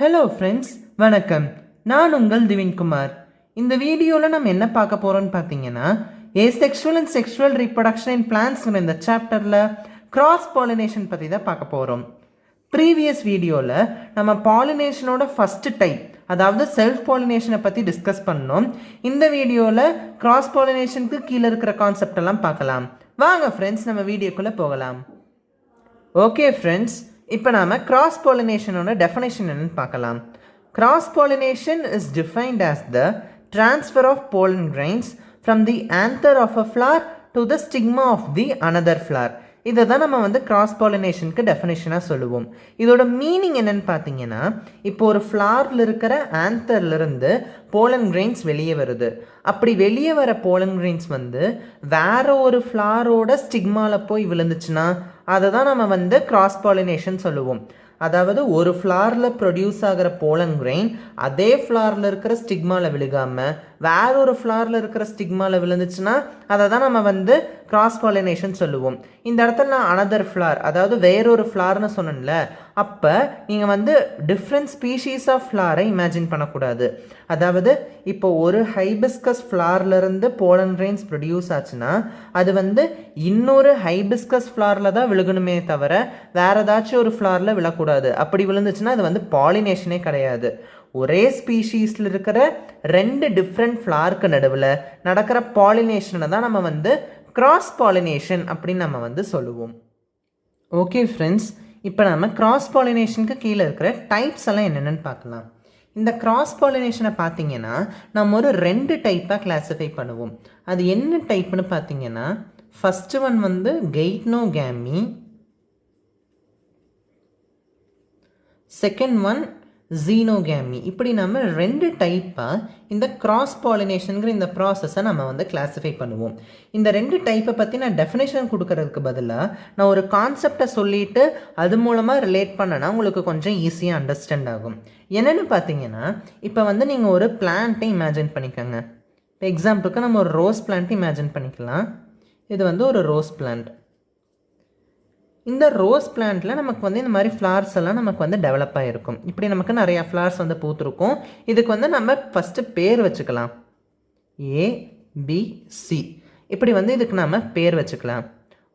Hello friends, வணக்கம். நான் உங்கள் திவின்குமார். இந்த வீடியோவில் நம்ம என்ன பார்க்க போகிறோம்னு பார்த்தீங்கன்னா, asexual and sexual reproduction in பிளான்ட்ஸ்ங்கிற இந்த சாப்டரில் கிராஸ் பாலினேஷன் பற்றி தான் பார்க்க போகிறோம். ப்ரீவியஸ் வீடியோவில் நம்ம பாலினேஷனோட ஃபஸ்ட்டு டைப், அதாவது செல்ஃப் பாலினேஷனை பற்றி டிஸ்கஸ் பண்ணோம். இந்த வீடியோவில் கிராஸ் பாலினேஷனுக்கு கீழே இருக்கிற கான்செப்ட் எல்லாம் பார்க்கலாம். வாங்க ஃப்ரெண்ட்ஸ், நம்ம வீடியோக்குள்ளே போகலாம். ஓகே ஃப்ரெண்ட்ஸ், இப்போ நாம் கிராஸ் பாலினேஷனோட டெஃபினேஷன் என்னன்னு பார்க்கலாம். Cross pollination is defined as the transfer of pollen grains from the anther of a flower to the stigma of the another flower. இதை தான் நம்ம கிராஸ் பாலினேஷனுக்கு டெஃபினேஷனாக சொல்லுவோம். இதோட மீனிங் என்னன்னு பார்த்தீங்கன்னா, இப்போ ஒரு ஃப்ளாரில் இருக்கிற ஆந்தர்லேருந்து போலன் கிரெயின்ஸ் வெளியே வருது. அப்படி வெளியே வர போலன் கிரெயின்ஸ் வேற ஒரு ஃப்ளாரோட ஸ்டிக்மாவில் போய் விழுந்துச்சுன்னா அதை தான் நம்ம கிராஸ் பாலினேஷன் சொல்லுவோம். அதாவது ஒரு ஃப்ளாரில் ப்ரொடியூஸ் ஆகிற போலன் கிரெயின் அதே ஃப்ளாரில் இருக்கிற ஸ்டிக்மாவில் விழுகாமல் வேற ஒரு ஃப்ளாரில் இருக்கிற ஸ்டிக்மாவில் விழுந்துச்சுன்னா அதை தான் நம்ம கிராஸ் பாலினேஷன் சொல்லுவோம். இந்த இடத்துல நான் அனதர் ஃப்ளார், அதாவது வேறொரு ஃப்ளார்னு சொன்னேன்ல, அப்போ நீங்கள் டிஃப்ரெண்ட் ஸ்பீஷீஸ் ஆஃப் ஃப்ளாரை இமேஜின் பண்ணக்கூடாது. அதாவது இப்போ ஒரு ஹைபிஸ்கஸ் ஃப்ளார்லேருந்து போலன் கிரெயின்ஸ் ப்ரொடியூஸ் ஆச்சுன்னா அது இன்னொரு ஹைபிஸ்கஸ் ஃப்ளாரில் தான் விழுகணுமே தவிர வேறு ஏதாச்சும் ஒரு ஃப்ளாரில் விழக்கூடாது. அப்படி விழுந்துச்சுன்னா அது பாலினேஷனே கிடையாது. ஒரே ஸ்பீஷீஸில் இருக்கிற ரெண்டு டிஃப்ரெண்ட் ஃப்ளாருக்கு நடுவில் நடக்கிற பாலினேஷனை தான் நம்ம கிராஸ் பாலினேஷன் அப்படின்னு நம்ம சொல்லுவோம். ஓகே ஃப்ரெண்ட்ஸ், இப்போ நம்ம கிராஸ் பாலினேஷனுக்கு கீழே இருக்கிற டைப்ஸ் எல்லாம் என்னென்னு பார்க்கலாம். இந்த கிராஸ் பாலினேஷனை பார்த்தீங்கன்னா நம்ம ஒரு ரெண்டு டைப்பாக கிளாஸிஃபை பண்ணுவோம். அது என்ன டைப்னு பார்த்தீங்கன்னா, ஃபஸ்ட்டு ஒன் கெய்ட்னோகேமி, செகண்ட் ஒன் ஜீனோகேமி. இப்படி நம்ம ரெண்டு டைப்பாக இந்த கிராஸ் பாலினேஷனுங்கிற இந்த ப்ராசஸை நம்ம கிளாஸிஃபை பண்ணுவோம். இந்த ரெண்டு டைப்பை பற்றி நான் டெஃபினேஷன் கொடுக்கறதுக்கு பதிலாக நான் ஒரு கான்செப்டை சொல்லிவிட்டு அது மூலமாக ரிலேட் பண்ணனா உங்களுக்கு கொஞ்சம் ஈஸியாக அண்டர்ஸ்டாண்ட் ஆகும். என்னென்னு பார்த்தீங்கன்னா, இப்போ நீங்கள் ஒரு பிளான்ட்டை இமேஜின் பண்ணிக்கோங்க. இப்போ எக்ஸாம்பிளுக்கு நம்ம ஒரு ரோஸ் பிளான்ட்டை இமேஜின் பண்ணிக்கலாம். இது ஒரு ரோஸ் பிளான்ட். இந்த ரோஸ் பிளான்ட்டில் நமக்கு இந்த மாதிரி ஃப்ளார்ஸ் எல்லாம் நமக்கு டெவலப் ஆகிருக்கும். இப்படி நமக்கு நிறையா ஃப்ளார்ஸ் பூத்துருக்கும். இதுக்கு நம்ம ஃபஸ்ட்டு பேர் வச்சுக்கலாம். ABC. இப்படி இதுக்கு நம்ம பேர் வச்சுக்கலாம்.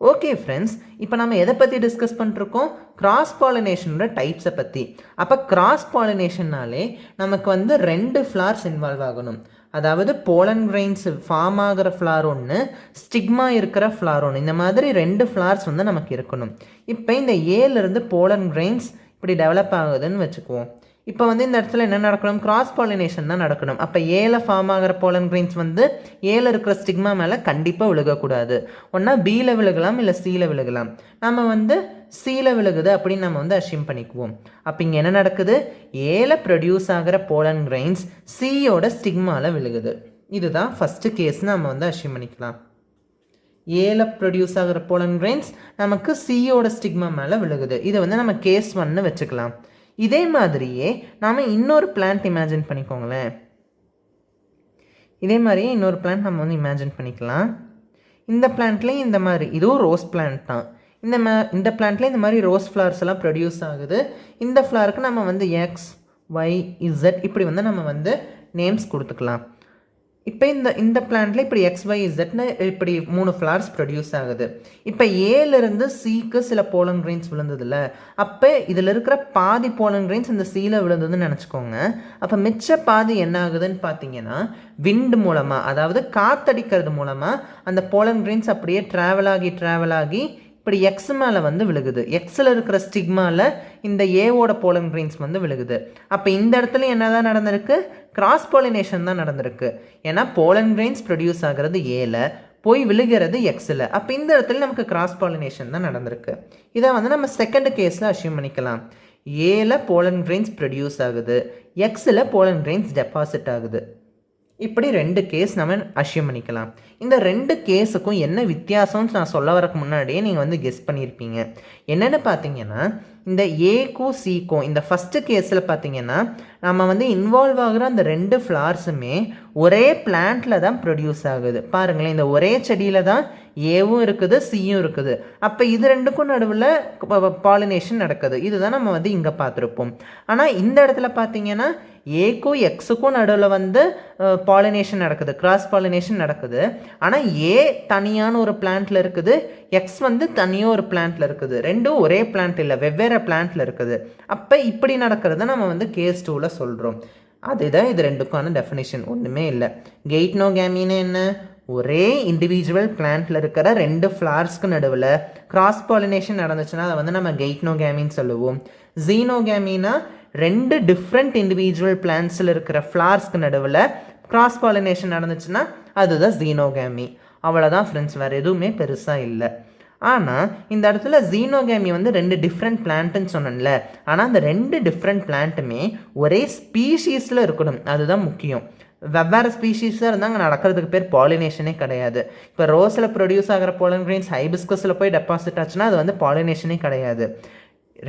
ஓகே ஃப்ரெண்ட்ஸ், இப்போ நம்ம எதை பற்றி டிஸ்கஸ் பண்ணிருக்கோம்? கிராஸ் பாலினேஷனோட டைப்ஸை பற்றி. அப்போ கிராஸ் பாலினேஷன்னாலே நமக்கு ரெண்டு ஃப்ளார்ஸ் இன்வால்வ் ஆகணும். அதாவது போலன் கிரெயின்ஸ் ஃபார்ம் ஆகிற ஃப்ளார் ஒன்று, ஸ்டிக்மா இருக்கிற ஃப்ளார் ஒன்று. இந்த மாதிரி ரெண்டு ஃப்ளார்ஸ் நமக்கு இருக்கணும். இப்போ இந்த ஏலேருந்து போலன் கிரெயின்ஸ் இப்படி டெவலப் ஆகுதுன்னு வச்சுக்குவோம். இப்போ இந்த இடத்துல என்ன நடக்கணும்? கிராஸ் பாலினேஷன் தான் நடக்கணும். அப்போ ஏல ஃபார்ம் ஆகிற போலன் கிரெயின்ஸ் ஏல இருக்கிற ஸ்டிக்மா மேலே கண்டிப்பாக விழுகக்கூடாது. ஒன்றா பியில் விழுகலாம், இல்லை சியில் விழுகலாம். நம்ம சியில் விழுகுது அப்படின்னு நம்ம அஷ்யூம் பண்ணிக்குவோம். அப்போ இங்கே என்ன நடக்குது? ஏல ப்ரொடியூஸ் ஆகிற போலன் கிரெயின்ஸ் சியோட ஸ்டிக்மாவில் விழுகுது. இதுதான் ஃபஸ்ட்டு கேஸ் நம்ம அஷ்யூம் பண்ணிக்கலாம். ஏல ப்ரொடியூஸ் ஆகிற போலன் கிரெயின்ஸ் நமக்கு சியோட ஸ்டிக்மா மேலே விழுகுது. இதை நம்ம கேஸ் 1ன்னு வச்சுக்கலாம். இதே மாதிரியே நாம் இன்னொரு பிளான்ட் இமேஜின் பண்ணிக்கோங்களேன். இதே மாதிரியே இன்னொரு பிளான்ட் நம்ம இமேஜின் பண்ணிக்கலாம். இந்த பிளான்ட்லேயும் இந்த மாதிரி, இதுவும் ரோஸ் பிளான்ட் தான். இந்த பிளான்ட்லேயும் இந்த மாதிரி ரோஸ் ஃப்ளவர்ஸ் எல்லாம் ப்ரொடியூஸ் ஆகுது. இந்த ஃப்ளவருக்கு நம்ம XYZ இப்படி நம்ம நேம்ஸ் கொடுத்துக்கலாம். இப்போ இந்த பிளான்ட்டில் இப்படி XYZன்னு இப்படி 3 ஃப்ளார்ஸ் ப்ரொடியூஸ் ஆகுது. இப்போ ஏலேருந்து சிக்கு சில போலன் கிரெயின்ஸ் விழுந்ததில்ல, அப்போ இதில் இருக்கிற பாதி போலன் கிரெயின்ஸ் இந்த சியில் விழுந்ததுன்னு நினச்சிக்கோங்க. அப்போ மிச்ச பாதி என்ன ஆகுதுன்னு பார்த்தீங்கன்னா, விண்டு மூலமாக, அதாவது காற்றடிக்கிறது மூலமாக அந்த போலன் கிரெயின்ஸ் அப்படியே ட்ராவல் ஆகி இப்படி எக்ஸ் மேலே விழுகுது. எக்ஸில் இருக்கிற ஸ்டிக்மாவில் இந்த ஏவோட போலன் கிரெயின்ஸ் விழுகுது. அப்போ இந்த இடத்துல என்ன தான் நடந்திருக்கு? கிராஸ் பாலினேஷன் தான் நடந்திருக்கு. ஏன்னா போலன் கிரெயின்ஸ் ப்ரொடியூஸ் ஆகிறது ஏல, போய் விழுகிறது எக்ஸில். அப்போ இந்த இடத்துல நமக்கு கிராஸ் பாலினேஷன் தான் நடந்திருக்கு. இதை நம்ம செகண்ட் கேஸில் அஷ்யூம் பண்ணிக்கலாம். ஏல போலன் கிரெயின்ஸ் ப்ரொடியூஸ் ஆகுது, எக்ஸில் போலன் கிரெயின்ஸ் டெபாசிட் ஆகுது. இப்படி ரெண்டு கேஸ் நம்ம அஷ்யூம் பண்ணிக்கலாம். இந்த ரெண்டு கேஸுக்கும் என்ன வித்தியாசம்னு நான் சொல்ல வரக்கு முன்னாடியே நீங்கள் கெஸ் பண்ணியிருப்பீங்க. என்னென்னு பார்த்தீங்கன்னா, இந்த ஏக்கும் சிக்கும் இந்த ஃபஸ்ட்டு கேஸில் பார்த்தீங்கன்னா நம்ம வந்து இன்வால்வ் ஆகிற அந்த 2 ஃப்ளார்ஸுமே ஒரே பிளான்ட்டில் தான் ப்ரொடியூஸ் ஆகுது. பாருங்களேன், இந்த ஒரே செடியில் தான் ஏவும் இருக்குது, சியும் இருக்குது. அப்போ இது ரெண்டுக்கும் நடுவில் பாலினேஷன் நடக்குது. இதுதான் நம்ம வந்து இங்கே பார்த்துருப்போம். ஆனால் இந்த இடத்துல பார்த்தீங்கன்னா ஏக்கும் எக்ஸுக்கும் நடுவில் வந்து பாலினேஷன் நடக்குது, கிராஸ் பாலினேஷன் நடக்குது. ஆனால் ஏ தனியான ஒரு பிளான்ட்டில் இருக்குது, எக்ஸ் வந்து தனியாக ஒரு பிளான்ட்டில் இருக்குது. ரெண்டும் ஒரே பிளான்ட் இல்லை, வெவ்வேறு பிளான்ட்டில் இருக்குது. அப்போ இப்படி நடக்கிறத நம்ம வந்து கேஸ் 2ல் சொல்கிறோம். அதுதான் இது ரெண்டுக்கான டெஃபினிஷன், ஒன்றுமே இல்லை. கெய்ட்னோகேமின்னு என்ன? ஒரே இண்டிவிஜுவல் பிளான்ட்டில் இருக்கிற 2 ஃப்ளார்ஸ்க்கு நடுவில் கிராஸ் பாலினேஷன் நடந்துச்சுன்னா அதை வந்து நம்ம கெய்ட்னோகேமின்னு சொல்லுவோம். ஜீனோகேமின்னா 2 டிஃப்ரெண்ட் இண்டிவிஜுவல் பிளான்ட்ஸில் இருக்கிற ஃப்ளார்ஸ்க்கு நடுவில் கிராஸ் பாலினேஷன் நடந்துச்சுன்னா அதுதான் ஜீனோகேமி. அவ்வளோதான் ஃப்ரெண்ட்ஸ், வேறு எதுவுமே பெருசாக இல்லை. ஆனால் இந்த இடத்துல ஜீனோகேமி வந்து 2 டிஃப்ரெண்ட் பிளான்ட்டுன்னு சொன்னேன்ல. ஆனால் அந்த 2 டிஃப்ரெண்ட் பிளான்ட்டுமே ஒரே ஸ்பீஷீஸில் இருக்கணும், அதுதான் முக்கியம். வெவ்வேறு ஸ்பீஷீஸாக இருந்தால் அங்கே நடக்கிறதுக்கு பேர் பாலினேஷனே கிடையாது. இப்போ ரோஸில் ப்ரொடியூஸ் ஆகிற போலன் கிரெயின்ஸ் ஹைபிஸ்கஸில் போய் டெபாசிட் ஆச்சுன்னா அது வந்து பாலினேஷனே கிடையாது.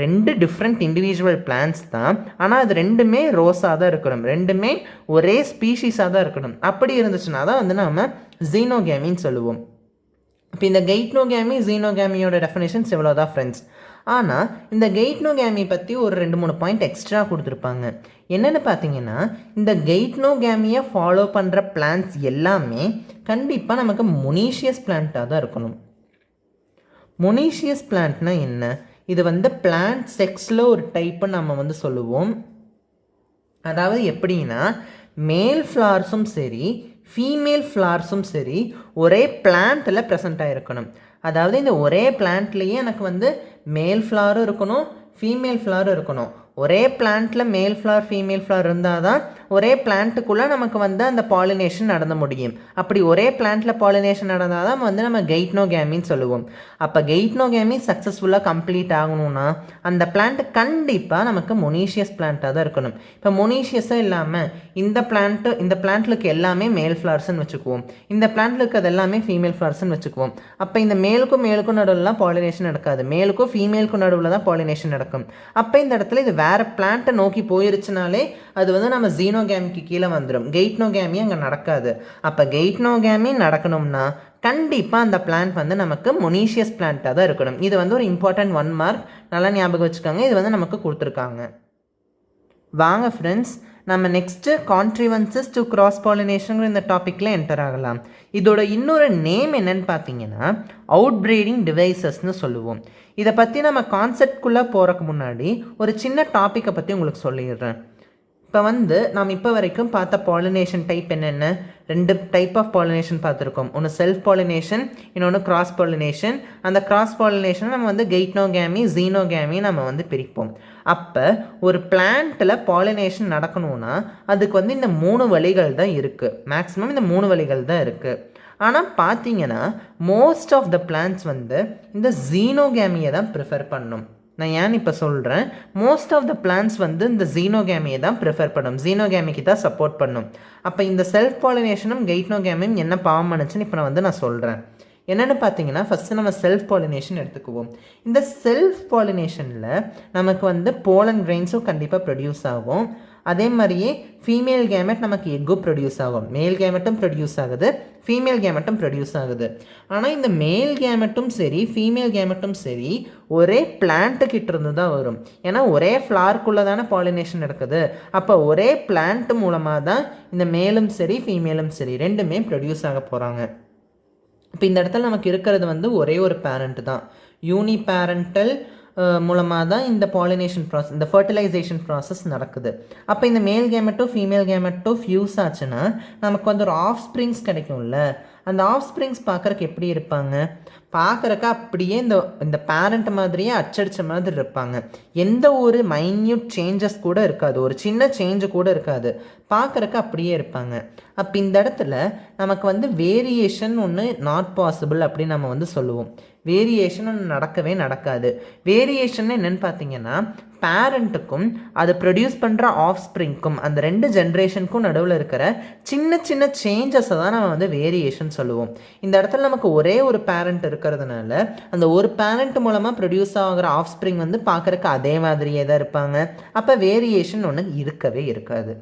2 டிஃப்ரெண்ட் இண்டிவிஜுவல் பிளான்ட்ஸ் தான், ஆனால் அது ரெண்டுமே ரோஸாக தான் இருக்கணும், ரெண்டுமே ஒரே ஸ்பீஷீஸாக தான் இருக்கணும். அப்படி இருந்துச்சுன்னா தான் வந்து நம்ம ஜீனோகேமின்னு சொல்லுவோம். இப்போ இந்த கெய்ட்னோகேமி ஜீனோகேமியோட டெஃபினேஷன்ஸ் இவ்வளோ தான் ஃப்ரெண்ட்ஸ். ஆனால் இந்த கெய்ட்னோகேமி பற்றி ஒரு 2-3 பாயிண்ட் எக்ஸ்ட்ரா கொடுத்துருப்பாங்க. என்னென்னு பார்த்தீங்கன்னா, இந்த கெய்ட்னோகேமியை ஃபாலோ பண்ணுற பிளான்ட்ஸ் எல்லாமே கண்டிப்பாக நமக்கு மொனீஷியஸ் பிளான்ட்டாக தான் இருக்கணும். மொனீஷியஸ் பிளான்ட்னா என்ன? இது வந்து பிளான்ட் செக்ஸில் ஒரு டைப்புன்னு நம்ம வந்து சொல்லுவோம். அதாவது எப்படின்னா, மேல் ஃப்ளார்ஸும் சரி ஃபீமேல் ஃப்ளார்ஸும் சரி ஒரே பிளான்ட்டில் ப்ரெசென்ட் ஆகிருக்கணும். அதாவது இந்த ஒரே பிளான்ட்லேயே எனக்கு வந்து மேல் ஃப்ளாரும் இருக்கணும், ஃபீமேல் ஃப்ளாரும் இருக்கணும். ஒரே பிளான்ட்டில் மேல் ஃப்ளார் ஃபீமேல் ஃப்ளார் இருந்தால் தான் ஒரே பிளான்ட்டுக்குள்ளே நமக்கு வந்து அந்த பாலினேஷன் நடந்து முடியும். அப்படி ஒரே பிளான்ட்டில் பாலினேஷன் நடந்தால் தான் வந்து நம்ம கெய்ட்னோகேமின்னு சொல்லுவோம். அப்போ கெய்ட்னோகேமி சக்ஸஸ்ஃபுல்லாக கம்ப்ளீட் ஆகணும்னா அந்த பிளான்ட் கண்டிப்பாக நமக்கு மொனீஷியஸ் பிளான்ட்டாக தான் இருக்கணும். இப்போ மொனீஷியஸாக இல்லாமல் இந்த பிளான்ட்டில் இருக்க எல்லாமே மேல் ஃப்ளார்ஸ்ன்னு வச்சுக்குவோம், இந்த பிளான்ட்டில் இருக்கிறது எல்லாமே ஃபீமேல் ஃப்ளார்ஸ்ன்னு வச்சுக்குவோம். அப்போ இந்த மேலுக்கும் நடுவில்லாம் பாலினேஷன் நடக்காது, மேலுக்கும் ஃபீமேலுக்கும் நடுவில் தான் பாலினேஷன் நடக்கும். அப்போ இந்த இடத்துல இது வேறு பிளான்ட்டை நோக்கி போயிருச்சுனாலே அது வந்து நம்ம ஜீனோகேமிக்கு கீழே வந்துடும், கெய்ட்னோகேமி அங்கே நடக்காது. அப்போ கெய்ட்னோகேமி நடக்கணும்னா கண்டிப்பாக அந்த பிளான்ட் வந்து நமக்கு மொனீஷியஸ் பிளான்ட்டாக தான் இருக்கணும். இது வந்து ஒரு இம்பார்ட்டன்ட் 1 மார்க், நல்லா ஞாபகம் வச்சுக்கோங்க. இது வந்து நமக்கு கொடுத்துருக்காங்க. வாங்க ஃப்ரெண்ட்ஸ், நம்ம நெக்ஸ்ட்டு கான்ட்ரிவன்சஸ் டு கிராஸ் பாலினேஷன் இந்த டாப்பிக்கில் என்டர் ஆகலாம். இதோட இன்னொரு நேம் என்னன்னு பார்த்தீங்கன்னா அவுட்பிரீடிங் டிவைசஸ்ன்னு சொல்லுவோம். இதை பற்றி நம்ம கான்செப்ட்குள்ளே போகிறக்கு முன்னாடி ஒரு சின்ன டாப்பிக்கை பற்றி உங்களுக்கு சொல்லிடுறேன். இப்போ வந்து நாம் இப்போ வரைக்கும் பார்த்த பாலினேஷன் டைப் என்னென்ன? 2 டைப் ஆஃப் பாலினேஷன் பார்த்துருக்கோம். ஒன்று செல்ஃப் பாலினேஷன், இன்னொன்று கிராஸ் பாலினேஷன். அந்த கிராஸ் பாலினேஷனை நம்ம வந்து கெய்ட்னோகேமி ஜீனோகேமி நம்ம வந்து பிரிப்போம். அப்போ ஒரு பிளான்ட்டில் பாலினேஷன் நடக்கணும்னா அதுக்கு வந்து இந்த 3 வழிகள் தான் இருக்குது, மேக்ஸிமம் இந்த 3 வழிகள் தான் இருக்குது. ஆனால் பார்த்தீங்கன்னா மோஸ்ட் ஆஃப் த பிளான்ட்ஸ் வந்து இந்த ஜீனோகேமியை தான் ப்ரிஃபர் பண்ணும். நான் ஏன் இப்போ சொல்கிறேன், மோஸ்ட் ஆஃப் த பிளான்ட்ஸ் வந்து இந்த ஜீனோகேமியை தான் ப்ரிஃபர் பண்ணும், ஜீனோகேமிக்கு தான் சப்போர்ட் பண்ணும். அப்போ இந்த செல்ஃப் பாலினேஷனும் கெய்ட்னோகேமியும் என்ன பாவம் பண்ணுச்சுன்னு இப்போ நான் சொல்கிறேன். என்னென்னு பார்த்தீங்கன்னா, ஃபஸ்ட்டு நம்ம செல்ஃப் பாலினேஷன் எடுத்துக்குவோம். இந்த செல்ஃப் பாலினேஷனில் நமக்கு வந்து போலன் கிரெயின்ஸும் கண்டிப்பாக ப்ரொடியூஸ் ஆகும். அதே மாதிரியே ஃபீமேல் கேமெட் நமக்கு எக்கும் ப்ரொடியூஸ் ஆகும், மேல் கேமெட்டும் ப்ரொடியூஸ் ஆகுது, ஃபீமேல் கேமெட்டும் ப்ரொடியூஸ் ஆகுது. ஆனால் இந்த மேல் கேமெட்டும் சரி ஃபீமேல் கேமெட்டும் சரி ஒரே பிளான்ட்டுக்கிட்ட இருந்து தான் வரும். ஏன்னா ஒரே ஃப்ளார்க்குள்ளே தானே பாலினேஷன் நடக்குது. அப்போ ஒரே பிளான்ட் மூலமாக தான் இந்த மேலும் சரி ஃபீமேலும் சரி ரெண்டுமே ப்ரொடியூஸ் ஆக போகிறாங்க. இப்போ இந்த இடத்துல நமக்கு இருக்கிறது வந்து ஒரே ஒரு பேரண்ட் தான், யூனி பேரண்டல் மூலமாக தான் இந்த பாலினேஷன் ப்ராசஸ், இந்த ஃபர்டிலைசேஷன் ப்ராசஸ் நடக்குது. அப்போ இந்த மேல் கேமெட்டோ ஃபீமேல் கேமெட்டோ ஃபியூஸ் ஆச்சுன்னா நமக்கு வந்து ஒரு ஆஃப் ஸ்ப்ரிங்ஸ் கிடைக்கும்ல. அந்த ஆஃப் ஸ்ப்ரிங்ஸ் பார்க்குறக்கு எப்படி இருப்பாங்க? பார்க்குறக்க அப்படியே இந்த பேரண்ட் மாதிரியே அச்சடித்த மாதிரி இருப்பாங்க. எந்த ஒரு மைன்யூட் சேஞ்சஸ் கூட இருக்காது, ஒரு சின்ன சேஞ்சு கூட இருக்காது, பார்க்குறக்க அப்படியே இருப்பாங்க. அப்போ இந்த இடத்துல நமக்கு வந்து வேரியேஷன் ஒன்று நாட் பாசிபிள் அப்படின்னு நம்ம வந்து சொல்லுவோம். வேரியேஷன் நடக்கவே நடக்காது. வேரியேஷன் என்னன்னு பார்த்தீங்கன்னா பேரண்ட்டுக்கும் அது ப்ரொடியூஸ் பண்ணுற ஆஃப் ஸ்ப்ரிங்க்கும் அந்த 2 ஜென்ரேஷனுக்கும் நடுவில் இருக்கிற சின்ன சின்ன சேஞ்சஸை தான் நம்ம வந்து வேரியேஷன் சொல்லுவோம். இந்த இடத்துல நமக்கு ஒரே ஒரு பேரண்ட் இருக்கிறதுனால அந்த ஒரு பேரண்ட் மூலமாக ப்ரொடியூஸ் ஆகிற ஆஃப் ஸ்ப்ரிங் வந்து பார்க்குறக்கு அதே மாதிரியே தான் இருப்பாங்க. அப்போ வேரியேஷன் ஒன்று இருக்கவே இருக்காது.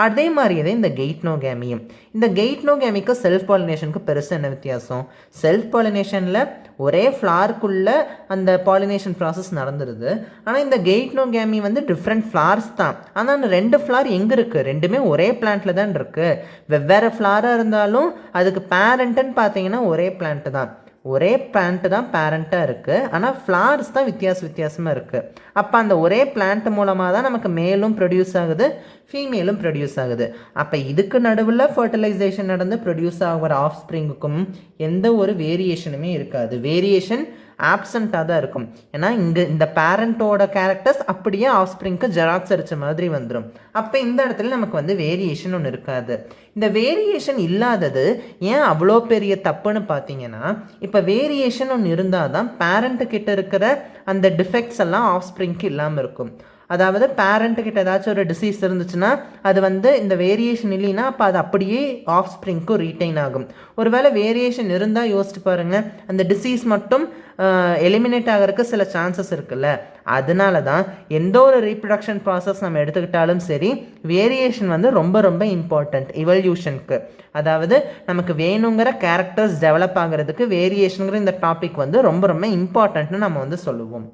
அதே மாதிரியே இந்த கெய்ட்னோகேமியும். இந்த கெய்ட்னோகேமிக்கும் செல்ஃப் பாலினேஷனுக்கு பெருசாக என்ன வித்தியாசம்? செல்ஃப் பாலினேஷனில் ஒரே ஃப்ளாருக்குள்ளே அந்த பாலினேஷன் ப்ராசஸ் நடந்துருது. ஆனால் இந்த கெய்ட்னோகேமி வந்து டிஃப்ரெண்ட் ஃப்ளார்ஸ் தான். ஆனால் அந்த 2 ஃப்ளார் எங்கே இருக்குது? ரெண்டுமே ஒரே பிளான்ட்டில் தான் இருக்குது. வெவ்வேறு ஃப்ளாராக இருந்தாலும் அதுக்கு பேரண்ட்டுன்னு பார்த்தீங்கன்னா ஒரே பிளான்ட்டு தான். ஒரே பிளான்ட்டு தான் பேரண்ட்டாக இருக்குது. ஆனால் ஃப்ளார்ஸ் தான் வித்தியாசமாக இருக்குது. அப்போ அந்த ஒரே பிளான்ட் மூலமாக தான் நமக்கு மேலும் ப்ரொடியூஸ் ஆகுது, ஃபீமேலும் ப்ரொடியூஸ் ஆகுது. அப்போ இதுக்கு நடுவில் ஃபர்டிலைசேஷன் நடந்து ப்ரொடியூஸ் ஆகிற ஆஃப் ஸ்ப்ரிங்குக்கும் எந்த ஒரு வேரியேஷனுமே இருக்காது. வேரியேஷன் ஆப்சண்ட்டாக தான் இருக்கும். ஏன்னா இங்கே இந்த பேரண்ட்டோட கேரக்டர்ஸ் அப்படியே ஆஃப் ஸ்ப்ரிங்க்கு ஜெராக்ஸ் அடித்த மாதிரி வந்துடும். அப்போ இந்த இடத்துல நமக்கு வந்து வேரியேஷன் ஒன்று இருக்காது. இந்த வேரியேஷன் இல்லாதது ஏன் அவ்வளோ பெரிய தப்புன்னு பார்த்தீங்கன்னா, இப்போ வேரியேஷன் ஒன்று இருந்தால் தான் பேரண்ட்டுக்கிட்ட இருக்கிற அந்த டிஃபெக்ட்ஸ் எல்லாம் ஆஃப் ஸ்ப்ரிங்க்கு இல்லாமல் இருக்கும். அதாவது பேரண்ட்டுக்கிட்ட ஏதாச்சும் ஒரு டிசீஸ் இருந்துச்சுன்னா அது வந்து இந்த வேரியேஷன் இல்லைன்னா அப்போ அது அப்படியே ஆஃப் ஸ்ப்ரிங்க்கும் ரீட்டைன் ஆகும். ஒருவேளை வேரியேஷன் இருந்தால் யோசிச்சு பாருங்கள், அந்த டிசீஸ் மட்டும் எலிமினேட் ஆகிறதுக்கு சில சான்சஸ் இருக்குல்ல. அதனால தான் எந்த ஒரு ரீப்ரொடக்ஷன் ப்ராசஸ் நம்ம எடுத்துக்கிட்டாலும் சரி, வேரியேஷன் வந்து ரொம்ப ரொம்ப இம்பார்ட்டண்ட் இவல்யூஷனுக்கு. அதாவது நமக்கு வேணுங்கிற கேரக்டர்ஸ் டெவலப் ஆகிறதுக்கு வேரியேஷனுங்கிற இந்த டாபிக் வந்து ரொம்ப ரொம்ப இம்பார்ட்டண்ட்னு நம்ம வந்து சொல்லுவோம்.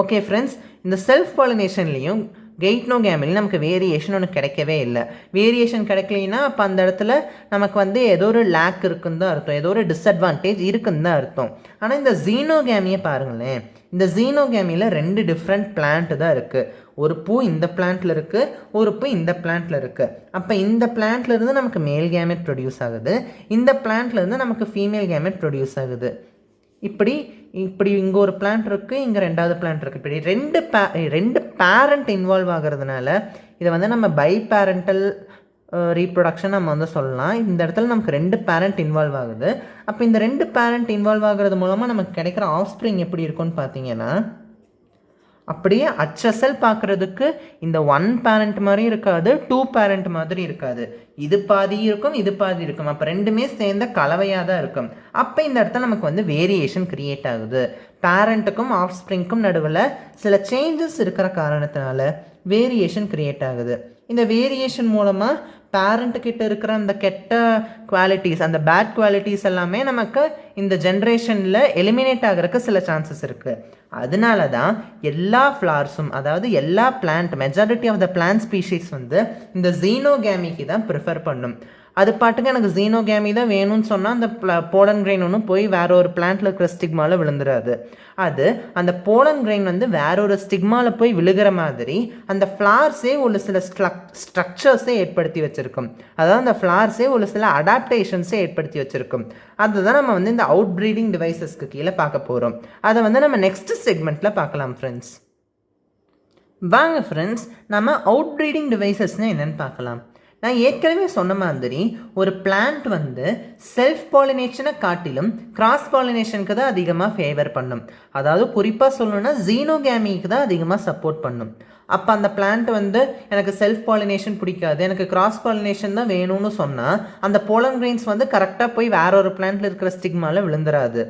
ஓகே ஃப்ரெண்ட்ஸ், இந்த செல்ஃப் பாலினேஷன்லேயும் கெய்ட்னோகேமிலையும் நமக்கு வேரியேஷன் ஒன்று கிடைக்கவே இல்லை. வேரியேஷன் கிடைக்கலைன்னா அப்போ அந்த இடத்துல நமக்கு வந்து ஏதோ ஒரு லேக் இருக்குன்னு தான் அர்த்தம், ஏதோ ஒரு டிஸ்அட்வான்டேஜ் இருக்குன்னு தான் அர்த்தம். ஆனால் இந்த ஜீனோகேமியை பாருங்களேன், இந்த ஜீனோகேமியில் 2 டிஃப்ரெண்ட் பிளான்ட் தான் இருக்குது. ஒரு பூ இந்த பிளான்ட்டில் இருக்குது, ஒரு பூ இந்த பிளான்ட்டில் இருக்குது. அப்போ இந்த பிளான்ட்லேருந்து நமக்கு மேல் கேமெட் ப்ரொடியூஸ் ஆகுது, இந்த பிளான்ட்லேருந்து நமக்கு ஃபீமேல் கேமெட் ப்ரொடியூஸ் ஆகுது. இப்படி இங்கே ஒரு பிளான்ட் இருக்குது, இங்கே 2வது பிளான்ட் இருக்குது. இப்படி 2 பேரண்ட் இன்வால்வ் ஆகிறதுனால இதை வந்து நம்ம பை பேரண்டல் ரீப்ரொடக்ஷன் நம்ம வந்து சொல்லலாம். இந்த இடத்துல நமக்கு 2 பேரண்ட் இன்வால்வ் ஆகுது. அப்போ இந்த 2 பேரண்ட் இன்வால்வ் ஆகிறது மூலமாக நமக்கு கிடைக்கிற ஆஃப் ஸ்ப்ரிங் எப்படி இருக்கும்னு பார்த்தீங்கன்னா, அப்படியே அச்சசல் பார்க்குறதுக்கு இந்த 1 பேரண்ட் மாதிரி இருக்காது, 2 பேரண்ட் மாதிரி இருக்காது. இது பாதி இருக்கும், இது பாதி இருக்கும். அப்போ 2மே சேர்ந்த கலவையாக தான் இருக்கும். அப்போ இந்த இடத்துல நமக்கு வந்து வேரியேஷன் கிரியேட் ஆகுது. பேரண்ட்டுக்கும் ஆஃப் ஸ்ப்ரிங்க்கும் நடுவில் சில சேஞ்சஸ் இருக்கிற காரணத்தினால வேரியேஷன் கிரியேட் ஆகுது. இந்த வேரியேஷன் மூலமாக பேரண்ட்டுக்கிட்ட இருக்கிற அந்த கெட்ட குவாலிட்டிஸ், அந்த பேட் குவாலிட்டிஸ் எல்லாமே நமக்கு இந்த ஜென்ரேஷனில் எலிமினேட் ஆகிறதுக்கு சில சான்சஸ் இருக்குது. அதனால தான் எல்லா ஃப்ளார்ஸும், அதாவது எல்லா plant, majority of the plant species வந்து இந்த ஜீனோகேமிக்கு தான் ப்ரிஃபர் பண்ணும். அது பாட்டுக்கு எனக்கு ஜீனோகேமி தான் வேணும்னு சொன்னால் அந்த போலன் கிரெயின் ஒன்று போய் வேற ஒரு பிளான்ட்டில் இருக்கிற ஸ்டிக்மாவில் விழுந்துடாது. அது அந்த போலன் கிரெயின் வந்து வேற ஒரு ஸ்டிக்மாவில் போய் விழுகிற மாதிரி அந்த ஃப்ளார்ஸே ஒரு சில ஸ்ட்ரக்சர்ஸே ஏற்படுத்தி வச்சுருக்கும். அதாவது அந்த ஃப்ளார்ஸே ஒரு சில அடாப்டேஷன்ஸே ஏற்படுத்தி வச்சுருக்கும். அதுதான் நம்ம வந்து இந்த அவுட் ப்ரீடிங் டிவைசஸ்க்கு கீழே பார்க்க போகிறோம். அதை வந்து நம்ம நெக்ஸ்ட் செக்மெண்ட்டில் பார்க்கலாம் ஃப்ரெண்ட்ஸ். வாங்க ஃப்ரெண்ட்ஸ், நம்ம அவுட் ப்ரீடிங் டிவைசஸ்னால் என்னென்னு பார்க்கலாம். நான் ஏற்கனவே சொன்ன மாதிரி ஒரு பிளான்ட் வந்து செல்ஃப் பாலினேஷனை காட்டிலும் கிராஸ் பாலினேஷனுக்கு தான் அதிகமாக ஃபேவர் பண்ணும். அதாவது குறிப்பாக சொல்லணும்னா ஜீனோகேமிக்கு தான் அதிகமாக சப்போர்ட் பண்ணும். அப்போ அந்த பிளான்ட் வந்து எனக்கு செல்ஃப் பாலினேஷன் பிடிக்காது, எனக்கு கிராஸ் பாலினேஷன் தான் வேணும்னு சொன்னால் அந்த போலன் கிரெயின்ஸ் வந்து கரெக்டாக போய் வேற ஒரு பிளான்ட்டில் இருக்கிற ஸ்டிக்மாவில் விழுந்துராது.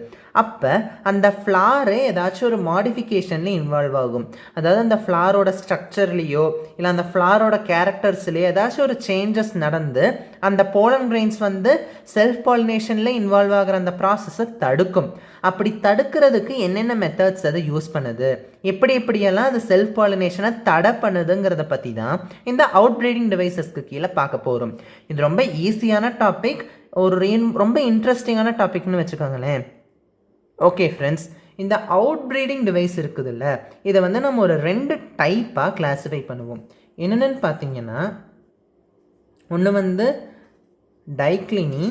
அப்போ அந்த ஃப்ளாரே ஏதாச்சும் ஒரு மாடிஃபிகேஷன்லேயும் இன்வால்வ் ஆகும். அதாவது அந்த ஃப்ளாரோட ஸ்ட்ரக்சர்லேயோ இல்லை அந்த ஃப்ளாரோட கேரக்டர்ஸ்லேயோ ஏதாச்சும் ஒரு சேஞ்சஸ் நடந்து அந்த போலன் கிரெயின்ஸ் வந்து செல்ஃப் பாலினேஷனில் இன்வால்வ் ஆகிற அந்த ப்ராசஸை தடுக்கும். அப்படி தடுக்கிறதுக்கு என்னென்ன மெத்தட்ஸ் அதை யூஸ் பண்ணுது, எப்படியெல்லாம் அது செல்ஃப் பாலினேஷனை தடை பண்ணுதுங்கிறத பற்றி தான் இந்த அவுட் ப்ரீடிங் டிவைசஸ்க்கு கீழே பார்க்க போகிறோம். இது ரொம்ப ஈஸியான டாபிக், ஒரு ரொம்ப இன்ட்ரெஸ்டிங்கான டாபிக்னு வச்சுக்கோங்களேன். ஓகே ஃப்ரெண்ட்ஸ், இந்த அவுட் ப்ரீடிங் டிவைஸ் இருக்குதுல்ல, இதை வந்து நம்ம ஒரு 2 டைப்பாக கிளாஸிஃபை பண்ணுவோம். என்னென்னு பார்த்தீங்கன்னா, ஒன்று வந்து டைக்ளினி,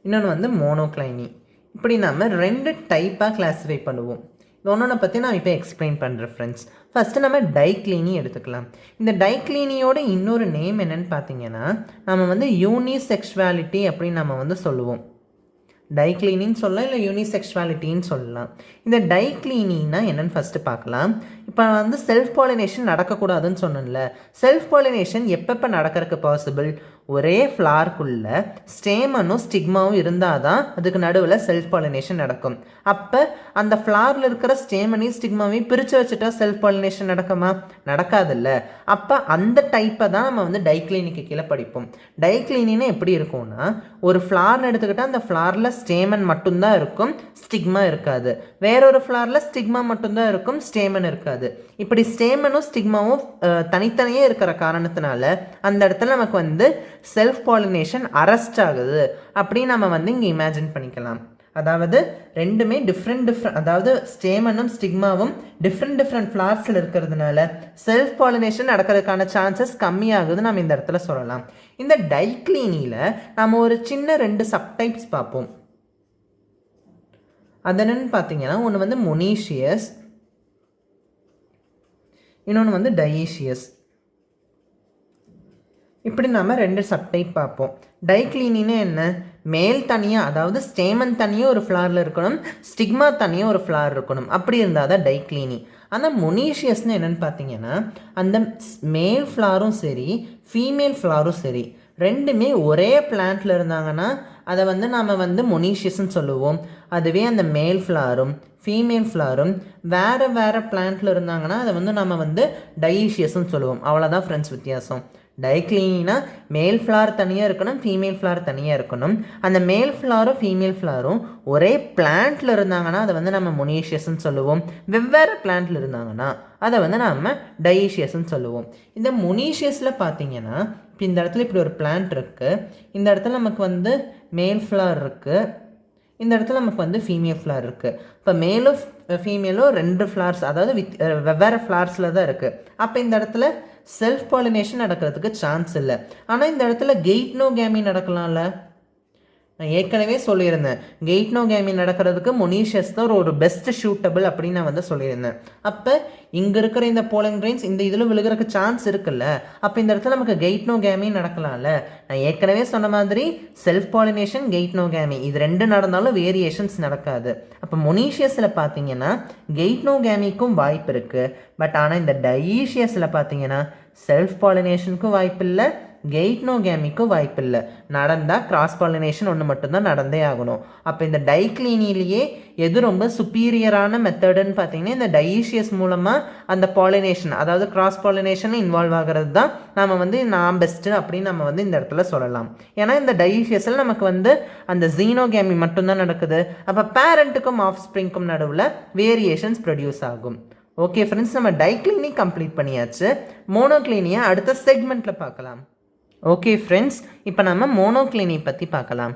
இன்னொன்று வந்து மோனோக்ளைனி. இப்படி நம்ம 2 டைப்பாக கிளாஸிஃபை பண்ணுவோம். இது ஒன்றொன்றை பற்றி நான் இப்போ எக்ஸ்பிளைன் பண்ணுறேன் ஃப்ரெண்ட்ஸ். ஃபஸ்ட்டு நம்ம டைக்ளினி எடுத்துக்கலாம். இந்த டைக்ளினியோட இன்னொரு நேம் என்னென்னு பார்த்தீங்கன்னா, நம்ம வந்து யூனிசெக்சுவாலிட்டி அப்படின்னு நம்ம வந்து சொல்லுவோம். டைக்ளீனின்னு சொல்லலாம், இல்லை யூனிசெக்ஷுவாலிட்டின்னு சொல்லலாம். இந்த டைக்ளீனின்னா என்னென்னு ஃபஸ்ட்டு பார்க்கலாம். இப்போ வந்து செல்ஃப் பாலினேஷன் நடக்கக்கூடாதுன்னு சொன்னேன்ல. செல்ஃப் பாலினேஷன் எப்பப்போ நடக்கிறதுக்கு பாசிபிள்? ஒரே ஃப்ளார்க்குள்ள ஸ்டேமனும் ஸ்டிக்மாவும் இருந்தால் தான் அதுக்கு நடுவில் செல்ஃப் பாலினேஷன் நடக்கும். அப்போ அந்த ஃப்ளாரில் இருக்கிற ஸ்டேமனையும் ஸ்டிக்மாவையும் பிரித்து வச்சுட்டா செல்ஃப் பாலினேஷன் நடக்குமா? நடக்காதில்ல. அப்போ அந்த டைப்பை தான் நம்ம வந்து டைக்ளீனிக்கு கீழே படிப்போம். டைக்ளீனின்னு எப்படி இருக்கும்னா, ஒரு ஃப்ளார்னு எடுத்துக்கிட்டால் அந்த ஃப்ளாரில் ஸ்டேமன் மட்டும்தான் இருக்கும், ஸ்டிக்மா இருக்காது. வேறொரு ஃப்ளாரில் ஸ்டிக்மா மட்டும்தான் இருக்கும், ஸ்டேமன் இருக்காது. இப்படி ஸ்டேமனும் ஸ்டிக்மாவும் தனித்தனியே இருக்கிற காரணத்தினால அந்த இடத்துல நமக்கு வந்து செல்ஃப் பாலினேஷன் அரெஸ்ட் ஆகுது அப்படின்னு நம்ம வந்து இங்கே இமேஜின் பண்ணிக்கலாம். அதாவது ரெண்டுமே டிஃப்ரெண்ட் அதாவது ஸ்டேமனும் ஸ்டிக்மாவும் டிஃப்ரெண்ட் ஃப்ளார்ஸில் இருக்கிறதுனால செல்ஃப் பாலினேஷன் நடக்கிறதுக்கான சான்சஸ் கம்மியாகுது நம்ம இந்த இடத்துல சொல்லலாம். இந்த டைக்ளீனியில் நம்ம ஒரு சின்ன 2 சப்டைப்ஸ் பார்ப்போம். அது என்னன்னு பார்த்தீங்கன்னா, ஒன்று வந்து மொனீஷியஸ், இன்னொன்று வந்து டையீஷியஸ். இப்படி நம்ம 2 சப்டைப் பார்ப்போம். டைக்ளீனின்னு என்ன? மேல் தனியாக, அதாவது ஸ்டேமன் தனியாக ஒரு ஃப்ளாரில் இருக்கணும், ஸ்டிக்மா தனியாக ஒரு ஃப்ளார் இருக்கணும். அப்படி இருந்தால் தான் டைக்ளீனி. ஆனால் மொனீஷியஸ்னு என்னென்னு பார்த்தீங்கன்னா, அந்த மேல் ஃப்ளாரும் சரி ஃபீமேல் ஃப்ளாரும் சரி ரெண்டுமே ஒரே பிளான்ட்டில் இருந்தாங்கன்னா அதை வந்து நாம் வந்து மொனீஷியஸ்ன்னு சொல்லுவோம். அதுவே அந்த மேல் ஃப்ளாரும் ஃபீமேல் ஃப்ளாரும் வேறு வேறு பிளான்ட்டில் இருந்தாங்கன்னா அதை வந்து நம்ம வந்து டையீஷியஸ்ன்னு சொல்லுவோம். அவ்வளோதான் ஃப்ரெண்ட்ஸ் வித்தியாசம். டைக்ளீனா மேல் ஃப்ளார் தனியாக இருக்கணும், ஃபீமேல் ஃப்ளார் தனியாக இருக்கணும். அந்த மேல் ஃப்ளாரும் ஃபீமேல் ஃப்ளாரும் ஒரே பிளான்ட்டில் இருந்தாங்கன்னா அதை வந்து நம்ம மொனீஷியஸ்ன்னு சொல்லுவோம். வெவ்வேறு பிளான்ட்டில் இருந்தாங்கன்னா அதை வந்து நம்ம டையீஷியஸ்ன்னு சொல்லுவோம். இந்த மொனீஷியஸில் பார்த்தீங்கன்னா, இப்போ இந்த இடத்துல இப்படி ஒரு பிளான்ட் இருக்குது, இந்த இடத்துல நமக்கு வந்து மேல் ஃப்ளார் இருக்குது, இந்த இடத்துல நமக்கு வந்து ஃபீமேல் ஃப்ளார் இருக்குது. இப்போ மேலும் ஃபீமேலும் 2 ஃப்ளார்ஸ், அதாவது வெவ்வேறு ஃப்ளார்ஸில் தான் இருக்குது. அப்போ இந்த இடத்துல செல்ஃப் பாலினேஷன் நடக்கிறதுக்கு சான்ஸ் இல்லை. ஆனால் இந்த இடத்துல கெய்ட்னோகேமி நடக்கலாம்ல. நான் ஏற்கனவே சொல்லியிருந்தேன், கெய்ட்னோகேமி நடக்கிறதுக்கு மொனீஷியஸ் தான் ஒரு பெஸ்ட் ஷூட்டபிள் அப்படின்னு நான் வந்து சொல்லியிருந்தேன். அப்போ இங்கே இருக்கிற இந்த போலிங் கிரெயின்ஸ் இந்த இதில் விழுகிறதுக்கு சான்ஸ் இருக்குல்ல. அப்போ இந்த இடத்துல நமக்கு கெய்ட்னோகேமி நடக்கலாம்ல. நான் ஏற்கனவே சொன்ன மாதிரி செல்ஃப் பாலினேஷன், கெய்ட்னோகேமி இது 2 நடந்தாலும் வேரியேஷன்ஸ் நடக்காது. அப்போ மொனீஷியஸில் பார்த்தீங்கன்னா கெய்ட்னோகேமிக்கும் வாய்ப்பு இருக்குது. பட் ஆனால் இந்த டையீஷியஸில் பார்த்தீங்கன்னா செல்ஃப் பாலினேஷனுக்கும் வாய்ப்பு இல்லை, கெய்ட்னோகேமிக்கும் வாய்ப்பு இல்லை. நடந்தால் கிராஸ் பாலினேஷன் ஒன்று மட்டும்தான் நடந்தே ஆகணும். அப்போ இந்த டைக்ளீனிலேயே எது ரொம்ப சுப்பீரியரான மெத்தடுன்னு பார்த்தீங்கன்னா, இந்த டையீஷியஸ் மூலமாக அந்த பாலினேஷன், அதாவது கிராஸ் பாலினேஷன் இன்வால்வ் ஆகிறது தான் நம்ம வந்து நான் பெஸ்ட்டு அப்படின்னு நம்ம வந்து இந்த இடத்துல சொல்லலாம். ஏன்னா இந்த டையீஷியஸில் நமக்கு வந்து அந்த ஜீனோகேமி மட்டும்தான் நடக்குது. அப்போ பேரண்ட்டுக்கும் ஆஃப் ஸ்ப்ரிங்க்கும் நடுவில் வேரியேஷன்ஸ் ப்ரொடியூஸ் ஆகும். ஓகே ஃப்ரெண்ட்ஸ், நம்ம டைக்ளீனி கம்ப்ளீட் பண்ணியாச்சு. மோனோக்ளீனியை அடுத்த செக்மெண்ட்டில் பார்க்கலாம். ஓகே ஃப்ரெண்ட்ஸ், இப்போ நம்ம மோனோக்ளீனி பற்றி பார்க்கலாம்.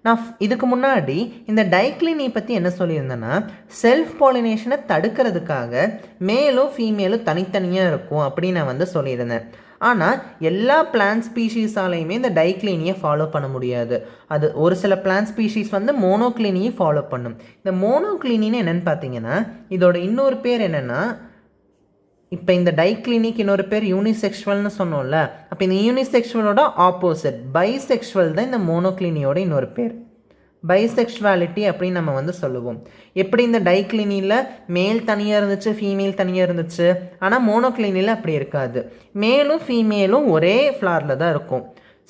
நான் இதுக்கு முன்னாடி இந்த டைக்ளீனி பற்றி என்ன சொல்லியிருந்தேன்னா, செல்ஃப் பாலினேஷனை தடுக்கிறதுக்காக மேலும் ஃபீமேலும் தனித்தனியாக இருக்கும் அப்படின்னு நான் வந்து சொல்லியிருந்தேன். ஆனால் எல்லா பிளான்ட் ஸ்பீஷீஸாலையுமே இந்த டைக்ளீனியை ஃபாலோ பண்ண முடியாது. அது ஒரு சில பிளான்ட் ஸ்பீஷீஸ் வந்து மோனோக்ளீனியை ஃபாலோ பண்ணும். இந்த மோனோக்ளீனின்னு என்னென்னு பார்த்தீங்கன்னா, இதோட இன்னொரு பேர் என்னென்னா, இப்போ இந்த டைக்ளீனிக்கு இன்னொரு பேர் யூனிசெக்ஷுவல்னு சொன்னோம்ல. அப்போ இந்த யூனிசெக்ஷுவலோட ஆப்போசிட் பைசெக்ஷுவல் தான் இந்த மோனோக்ளீனியோட இன்னொரு பேர். பைசெக்ஷுவாலிட்டி அப்படின்னு நம்ம வந்து சொல்லுவோம். எப்படி இந்த டைக்ளீனியில் மேல் தனியாக இருந்துச்சு, ஃபீமேல் தனியாக இருந்துச்சு. ஆனால் மோனோக்ளீனியில் அப்படி இருக்காது. மேலும் ஃபீமேலும் ஒரே ஃப்ளாரில் தான் இருக்கும்.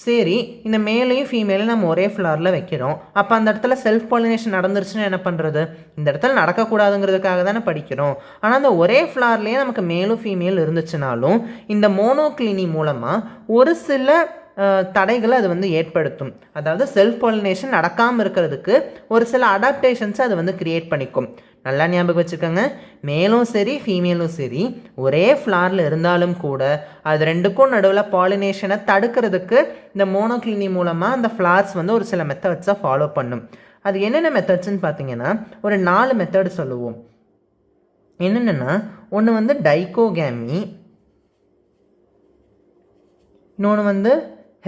சரி, இந்த மேலையும் ஃபீமேலையும் நம்ம ஒரே ஃப்ளாரில் வைக்கிறோம். அப்போ அந்த இடத்துல செல்ஃப் பாலினேஷன் நடந்துருச்சுன்னா என்ன பண்ணுறது? இந்த இடத்துல நடக்கக்கூடாதுங்கிறதுக்காக தானே படிக்கிறோம். ஆனால் அந்த ஒரே ஃப்ளார்லேயே நமக்கு மேலும் ஃபீமேல் இருந்துச்சுனாலும் இந்த மோனோக்ளீனி மூலமாக ஒரு சில தடைகளை அது வந்து ஏற்படுத்தும். அதாவது செல்ஃப் பாலினேஷன் நடக்காமல் இருக்கிறதுக்கு ஒரு சில அடாப்டேஷன்ஸை அது வந்து கிரியேட் பண்ணிக்கும். நல்லா ஞாபகம் வச்சுக்கோங்க, மேலும் சரி ஃபீமேலும் சரி ஒரே ஃப்ளாரில் இருந்தாலும் கூட அது ரெண்டுக்கும் நடுவில் பாலினேஷனை தடுக்கிறதுக்கு இந்த மோனோக்ளீனி மூலமாக அந்த ஃப்ளார்ஸ் வந்து ஒரு சில மெத்தட்ஸை ஃபாலோ பண்ணும். அது என்னென்ன மெத்தட்ஸ்ன்னு பார்த்தீங்கன்னா, ஒரு 4 மெத்தட் சொல்லுவோம். என்னென்னா, ஒன்று வந்து டைகோகேமி, இன்னொன்று வந்து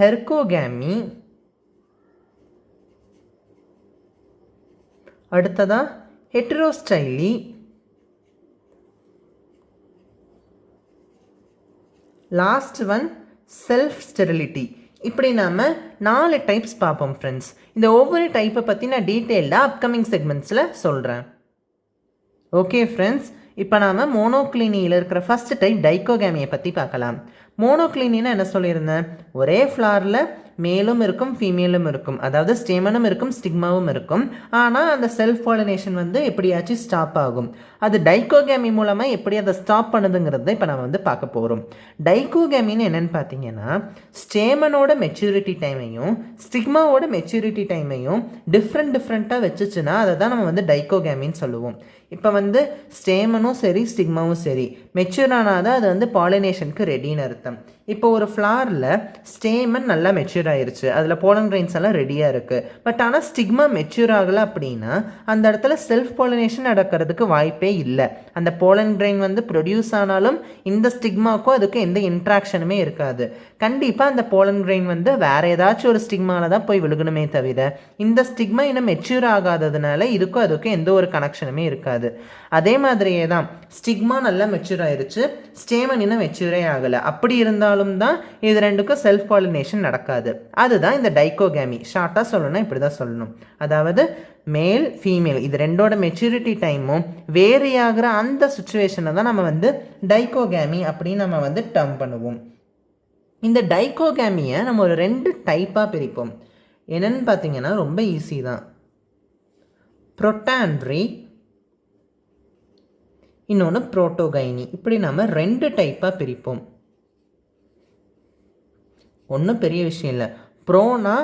ஹெர்கோகேமி, அடுத்ததாக ஹெட்ரோஸ்டைலி, லாஸ்ட் ஒன் செல்ஃப் ஸ்டெரிலிட்டி. இப்படி நாம் 4 டைப்ஸ் பார்ப்போம் ஃப்ரெண்ட்ஸ். இந்த ஒவ்வொரு டைப்பை பற்றி நான் டீட்டெயில்டாக அப்கமிங் செக்மெண்ட்ஸில் சொல்கிறேன். ஓகே ஃப்ரெண்ட்ஸ், இப்போ நாம் மோனோக்ளினியில் இருக்கிற ஃபஸ்ட் டைப் டைக்கோகேமியை பற்றி பார்க்கலாம். மோனோக்ளினின்னா என்ன சொல்லியிருந்தேன்? ஒரே ஃப்ளாரில் மேலும் இருக்கும் ஃபீமேலும் இருக்கும், அதாவது ஸ்டேமனும் இருக்கும் ஸ்டிக்மாவும் இருக்கும். ஆனால் அந்த செல்ஃப் பாலினேஷன் வந்து எப்படியாச்சும் ஸ்டாப் ஆகும். அது டைக்கோகேமி மூலமாக எப்படி அதை ஸ்டாப் பண்ணுதுங்கிறத இப்போ நம்ம வந்து பார்க்க போகிறோம். டைக்கோகேமின்னு என்னென்னு பார்த்தீங்கன்னா, ஸ்டேமனோட மெச்சூரிட்டி டைமையும் ஸ்டிக்மாவோட மெச்சூரிட்டி டைமையும் டிஃப்ரெண்ட்டாக வச்சுச்சுன்னா அதை தான் நம்ம வந்து டைக்கோகேமின்னு சொல்லுவோம். இப்போ வந்து ஸ்டேமனும் சரி ஸ்டிக்மாவும் சரி மெச்சூர் ஆனால் தான் அது வந்து பாலினேஷனுக்கு ரெடின்னு அர்த்தம். இப்போ ஒரு ஃப்ளாரில் ஸ்டேமன் நல்லா மெச்சூர் ஆயிடுச்சு, அதில் போலன் கிரெயின்ஸ் எல்லாம் ரெடியாக இருக்குது. பட் ஆனால் ஸ்டிக்மா மெச்சூர் ஆகலை அப்படின்னா அந்த இடத்துல செல்ஃப் பாலினேஷன் நடக்கிறதுக்கு வாய்ப்பே இல்லை. அந்த போலன் கிரெயின் வந்து ப்ரொடியூஸ் ஆனாலும் இந்த ஸ்டிக்மாவுக்கும் அதுக்கு எந்த இன்ட்ராக்ஷனுமே இருக்காது. கண்டிப்பாக அந்த போலன் கிரெயின் வந்து வேறு ஏதாச்சும் ஒரு ஸ்டிக்மாவில் தான் போய் விழுகணுமே தவிர இந்த ஸ்டிக்மா இன்னும் மெச்சூர் ஆகாததுனால இதுக்கும் அதுக்கும் எந்த ஒரு கனெக்ஷனுமே இருக்காது. அதே மாதிரியே தான் ஸ்டிக்மா நல்லா மெச்சூர் ஆயிருச்சு, ஸ்டேமன் இன்னும் மெச்சூரே ஆகலை. அப்படி இருந்தாலும் தான் இது ரெண்டுக்கும் செல்ஃப் பாலினேஷன் நடக்காது. அதுதான் இந்த டைக்கோகேமி. ஷார்ட்டாக சொல்லணும்னா இப்படி தான் சொல்லணும். அதாவது மேல் ஃபீமேல் இது ரெண்டோட மெச்சூரிட்டி டைமும் வேரி ஆகிற அந்த சுச்சுவேஷனை தான் நம்ம வந்து டைக்கோகேமி அப்படின்னு நம்ம வந்து டர்ம் பண்ணுவோம். இந்த டைக்கோகேமியை நம்ம ஒரு 2 டைப்பாக பிரிப்போம். என்னென்னு பார்த்தீங்கன்னா ரொம்ப ஈஸி தான். புரோட்டாண்ட்ரி, இன்னொன்று புரோட்டோகைனி. இப்படி நம்ம 2 டைப்பாக பிரிப்போம். ஒன்றும் பெரிய விஷயம் இல்லை. ப்ரோனா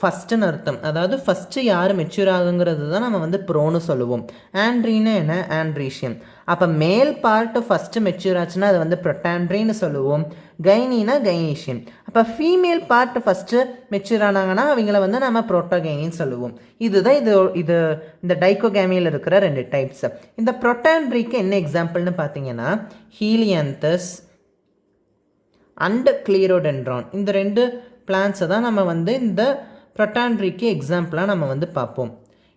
ஃபஸ்ட்டுன்னு அர்த்தம், அதாவது ஃபஸ்ட்டு யார் மெச்சூர் ஆகுங்கிறது தான் நம்ம வந்து ப்ரோன்னு சொல்லுவோம். ஆண்ட்ரின்னா என்ன? ஆண்ட்ரீஷியம். அப்போ மேல் பார்ட்டு ஃபஸ்ட்டு மெச்சூர் ஆச்சுன்னா அது வந்து புரோட்டாண்ட்ரின்னு சொல்லுவோம். கைனினா கைனீஷியம். அப்போ ஃபீமேல் பார்ட் ஃபஸ்ட்டு மெச்சூர் ஆனாங்கன்னா அவங்கள வந்து நம்ம புரோட்டோகைனின்னு சொல்லுவோம். இதுதான் இது இந்த டைக்கோகேமியில் இருக்கிற 2 டைப்ஸ். இந்த புரோட்டாண்ட்ரிக்கு என்ன எக்ஸாம்பிள்னு பார்த்தீங்கன்னா ஹீலியாந்தஸ் அண்ட் கிளிரோடென்ட்ரான். இந்த 2 பிளான்ட்ஸை தான் நம்ம வந்து இந்த புரோட்டாண்ட்ரிக்கு எக்ஸாம்பிளாக நம்ம வந்து பார்ப்போம்.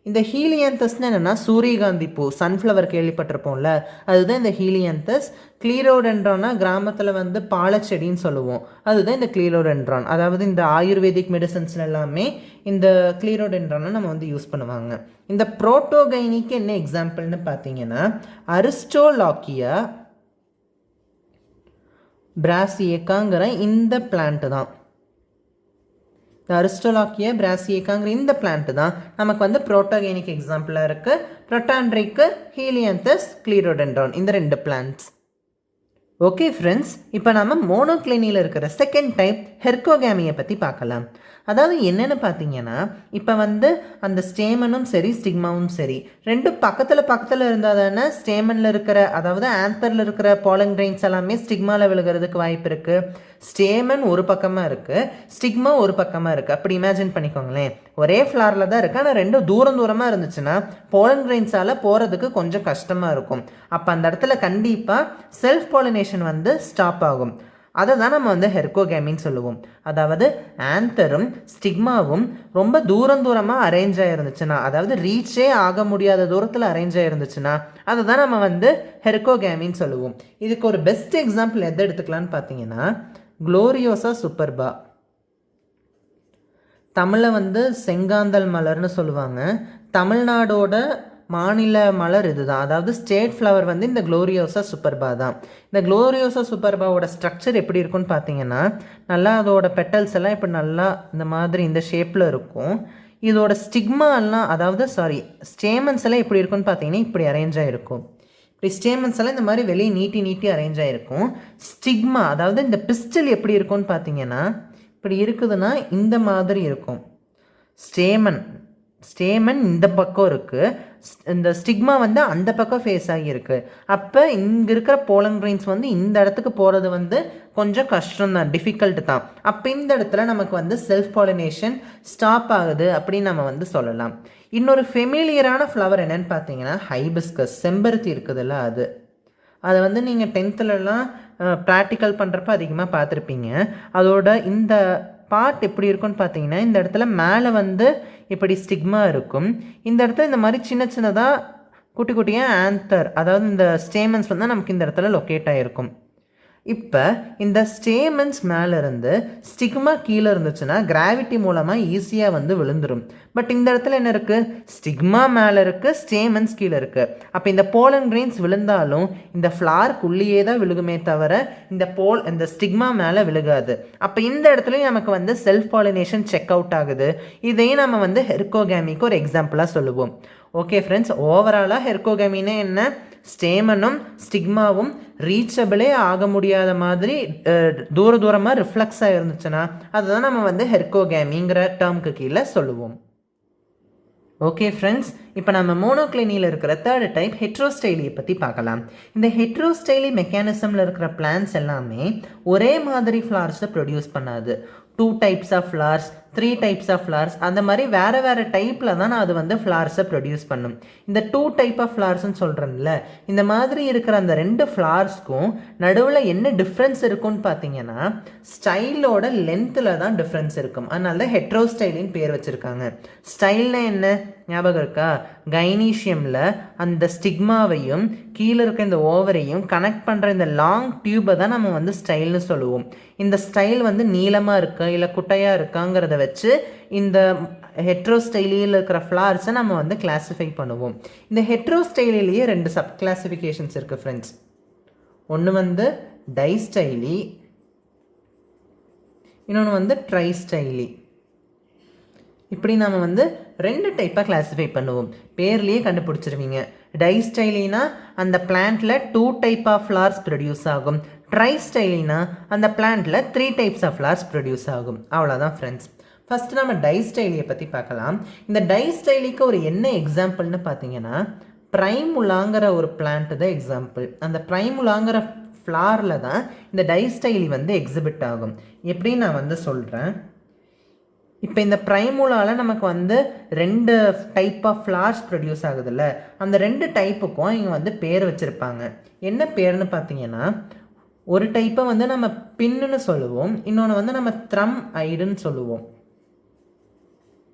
இந்த ஹீலியாந்தஸ்ன்னு என்னென்னா சூரியகாந்தி பூ, சன்ஃப்ளவர் கேள்விப்பட்டிருப்போம்ல, அதுதான் இந்த ஹீலியாந்தஸ். கிளிரோடென்ட்ரான்னா கிராமத்தில் வந்து பாலச்செடின்னு சொல்லுவோம், அதுதான் இந்த கிளிரோடென்ட்ரான். அதாவது இந்த ஆயுர்வேதிக் மெடிசன்ஸ்ல எல்லாமே இந்த கிளிரோடென்ட்ரானை நம்ம வந்து யூஸ் பண்ணுவாங்க. இந்த புரோட்டோகைனிக்கு என்ன எக்ஸாம்பிள்னு பார்த்தீங்கன்னா அரிஸ்டோலாக்கியா பிராசியேக்காங்கிற இந்த பிளான்ட்டு தான். அரிஸ்டோலாக்கியா பிராசியேக்காங்கிற இந்த பிளான்ட்டு தான் நமக்கு வந்து புரோட்டோகைனிக் எக்ஸாம்பிளாக இருக்குது. புரோட்டாண்ட்ரிக்கு ஹீலியாந்தஸ், கிளிரோடென்ட்ரான், இந்த 2 பிளான்ட்ஸ். ஓகே ஃப்ரெண்ட்ஸ், இப்போ நம்ம மோனோக்ளினியில் இருக்கிற செகண்ட் டைப் ஹெர்கோகேமியை பற்றி பார்க்கலாம். அதாவது என்னென்னு பார்த்தீங்கன்னா இப்போ வந்து அந்த ஸ்டேமனும் சரி ஸ்டிக்மாவும் சரி 2 பக்கத்தில் இருந்தால் தானே ஸ்டேமனில் இருக்கிற அதாவது ஆந்தரில் இருக்கிற பாலன் கிரெயின்ஸ் எல்லாமே ஸ்டிக்மாவில் விழுகிறதுக்கு வாய்ப்பு இருக்குது. ஸ்டேமன் ஒரு பக்கமாக இருக்குது, ஸ்டிக்மா ஒரு பக்கமாக இருக்குது. அப்படி இமேஜின் பண்ணிக்கோங்களேன். ஒரே ஃப்ளாரில் தான் இருக்குது, ஆனால் 2 தூரமாக இருந்துச்சுன்னா பாலன் கிரெயின்ஸால் போகிறதுக்கு கொஞ்சம் கஷ்டமாக இருக்கும். அப்போ அந்த இடத்துல கண்டிப்பாக செல்ஃப் பாலினேஷன் வந்து ஸ்டாப் ஆகும். அதை தான் நம்ம வந்து ஹெர்கோகேமின்னு சொல்லுவோம். அதாவது ஆந்தரும் ஸ்டிக்மாவும் ரொம்ப தூரமாக அரேஞ்ச் ஆகிருந்துச்சுன்னா, அதாவது ரீச்சே ஆக முடியாத தூரத்தில் அரேஞ்ச் ஆகிருந்துச்சுன்னா அதை தான் நம்ம வந்து ஹெர்கோகேமின்னு சொல்லுவோம். இதுக்கு ஒரு பெஸ்ட் எக்ஸாம்பிள் எதை எடுத்துக்கலான்னு பார்த்தீங்கன்னா குளோரியோசா சூப்பர்பா. தமிழில் வந்து செங்காந்தல் மலர்னு சொல்லுவாங்க. தமிழ்நாடோட மாநில மலர் இதுதான், அதாவது ஸ்டேட் ஃப்ளவர் வந்து இந்த குளோரியோசா சூப்பர்பா தான். இந்த குளோரியோசா சூப்பர்பாவோட ஸ்ட்ரக்சர் எப்படி இருக்குன்னு பார்த்தீங்கன்னா நல்லா அதோட பெட்டல்ஸ் எல்லாம் இப்படி நல்லா இந்த மாதிரி இந்த ஷேப்பில் இருக்கும். இதோட ஸ்டிக்மா எல்லாம் அதாவது ஸ்டேமன்ஸ் எல்லாம் எப்படி இருக்குன்னு பார்த்தீங்கன்னா இப்படி அரேஞ்ச் ஆகிருக்கும். இப்படி ஸ்டேமன்ஸ் எல்லாம் இந்த மாதிரி வெளியே நீட்டி அரேஞ்ச் ஆகிருக்கும். ஸ்டிக்மா அதாவது இந்த பிஸ்டல் எப்படி இருக்கும்னு பார்த்தீங்கன்னா இப்படி இருக்குதுன்னா இந்த மாதிரி இருக்கும். ஸ்டேமன் இந்த பக்கம் இருக்குது, இந்த ஸ்டிக்மா வந்து அந்த பக்கம் ஃபேஸ் ஆகியிருக்கு. அப்போ இங்கே இருக்கிற போலன் கிரெயின்ஸ் வந்து இந்த இடத்துக்கு போகிறது வந்து கொஞ்சம் கஷ்டம் தான், டிஃபிகல்ட் தான். அப்போ இந்த இடத்துல நமக்கு வந்து செல்ஃப் பாலினேஷன் ஸ்டாப் ஆகுது அப்படின்னு நம்ம வந்து சொல்லலாம். இன்னொரு ஃபெமிலியரான ஃப்ளவர் என்னென்னு பார்த்தீங்கன்னா ஹைபிஸ்கஸ், செம்பருத்தி இருக்குதுல்ல அதை வந்து நீங்கள் 10th ப்ராக்டிக்கல் பண்ணுறப்ப அதிகமாக பார்த்துருப்பீங்க. அதோட இந்த பார்ட் எப்படி இருக்குன்னு பார்த்தீங்கன்னா இந்த இடத்துல மேலே வந்து இப்படி ஸ்டிக்மா இருக்கும், இந்த இடத்துல இந்த மாதிரி சின்னதாக குட்டியாக ஆந்தர் அதாவது இந்த ஸ்டேமன்ஸ் வந்து நமக்கு இந்த இடத்துல லொக்கேட் ஆகிருக்கும். இப்போ இந்த ஸ்டேமன்ஸ் மேலே இருந்து ஸ்டிக்மா கீழே இருந்துச்சுன்னா கிராவிட்டி மூலமாக ஈஸியாக வந்து விழுந்துடும். பட் இந்த இடத்துல என்ன இருக்குது, ஸ்டிக்மா மேலே இருக்குது, ஸ்டேமன்ஸ் கீழே இருக்குது. அப்போ இந்த போலன் கிரெயின்ஸ் விழுந்தாலும் இந்த ஃப்ளார்க்குள்ளேயே தான் விழுகுமே தவிர இந்த ஸ்டிக்மா மேலே விழுகாது. அப்போ இந்த இடத்துலையும் நமக்கு வந்து செல்ஃப் பாலினேஷன் செக் அவுட் ஆகுது. இதையும் நம்ம வந்து ஹெர்கோகேமிக்கு ஒரு எக்ஸாம்பிளாக சொல்லுவோம். ஓகே ஃப்ரெண்ட்ஸ், ஓவராலாக ஹெர்கோகேமின்னா என்ன, ஸ்டேமனும் ஸ்டிக்மாவும் ரீச்சபிளே ஆக முடியாத மாதிரி தூரமாக ரிஃப்ளெக்ஸாக இருந்துச்சுன்னா அதுதான் நம்ம வந்து ஹெர்கோகேமிங்கிற டேர்முக்கு கீழே சொல்லுவோம். ஓகே ஃப்ரெண்ட்ஸ், இப்போ நம்ம மோனோக்ளினியில் இருக்கிற தேர்ட் டைப் ஹெட்ரோஸ்டைலியை பற்றி பார்க்கலாம். இந்த ஹெட்ரோஸ்டைலி மெக்கானிசமில் இருக்கிற பிளான்ஸ் எல்லாமே ஒரே மாதிரி ஃப்ளார்ஸை ப்ரொடியூஸ் பண்ணாது. 2 types of flowers, 3 types of flowers, அந்த மாதிரி வேறு டைப்பில் தான் அது வந்து ஃப்ளார்ஸை ப்ரொடியூஸ் பண்ணும். இந்த 2 type ஆஃப் ஃப்ளார்ஸ்ன்னு சொல்கிறேன்ல, இந்த மாதிரி இருக்கிற அந்த 2 ஃப்ளார்ஸ்க்கும் நடுவில் என்ன டிஃப்ரென்ஸ் இருக்குன்னு பார்த்தீங்கன்னா ஸ்டைலோட லென்த்தில் தான் டிஃப்ரென்ஸ் இருக்கும். அதனால தான் ஹெட்ரோஸ்டைலின்னு பேர் வச்சுருக்காங்க. ஸ்டைல்னா என்ன ஞாபகம் இருக்கா, கைனீஷியமில் அந்த ஸ்டிக்மாவையும் கீழே இருக்க இந்த ஓவரையும் கனெக்ட் பண்ணுற இந்த லாங் டியூபை தான் நம்ம வந்து ஸ்டைல்னு சொல்லுவோம். இந்த ஸ்டைல் வந்து நீளமாக இருக்கா இல்லை குட்டையாக இருக்காங்கிறத வச்சு இந்த ஹெட்ரோஸ்டைலியில் இருக்கிற ஃப்ளார்ஸை நம்ம வந்து கிளாஸிஃபை பண்ணுவோம். இந்த ஹெட்ரோஸ்டைலிலேயே 2 சப் கிளாஸிஃபிகேஷன்ஸ் இருக்குது ஃப்ரெண்ட்ஸ். ஒன்று வந்து டைஸ்டைலி, இன்னொன்று வந்து ட்ரைஸ்டைலி. இப்படி நம்ம வந்து 2 டைப்பாக கிளாஸிஃபை பண்ணுவோம். பேர்லேயே கண்டுபிடிச்சிருவீங்க. டைஸ்டைலினா அந்த பிளான்ட்டில் 2 type ஆஃப் ஃப்ளார்ஸ் ப்ரொடியூஸ் ஆகும். ட்ரைஸ்டைலினா அந்த பிளான்ட்டில் 3 types ஆஃப் ஃப்ளார்ஸ் ப்ரொடியூஸ் ஆகும். அவ்வளோதான் ஃப்ரெண்ட்ஸ். ஃபஸ்ட்டு நம்ம டைஸ்டைலியை பற்றி பார்க்கலாம். இந்த டைஸ்டைலிக்கு ஒரு என்ன எக்ஸாம்பிள்னு பார்த்தீங்கன்னா ப்ரைமுலாங்கிற ஒரு பிளான்ட்டு தான் எக்ஸாம்பிள். அந்த ப்ரைமுலாங்கிற ஃப்ளாரில் தான் இந்த டைஸ்டைலி வந்து எக்ஸிபிட் ஆகும். எப்படி நான் வந்து சொல்கிறேன். இப்போ இந்த ப்ரைமுலாவில் நமக்கு வந்து 2 type ஆஃப் ஃப்ளார்ஸ் ப்ரொடியூஸ் ஆகுதுல்ல, அந்த 2 டைப்புக்கும் இங்கே வந்து பேர் வச்சுருப்பாங்க. என்ன பேர்னு பார்த்தீங்கன்னா ஒரு டைப்பை வந்து நம்ம பின்னுன்னு சொல்லுவோம், இன்னொன்று வந்து நம்ம த்ரம் ஐடுன்னு சொல்லுவோம்.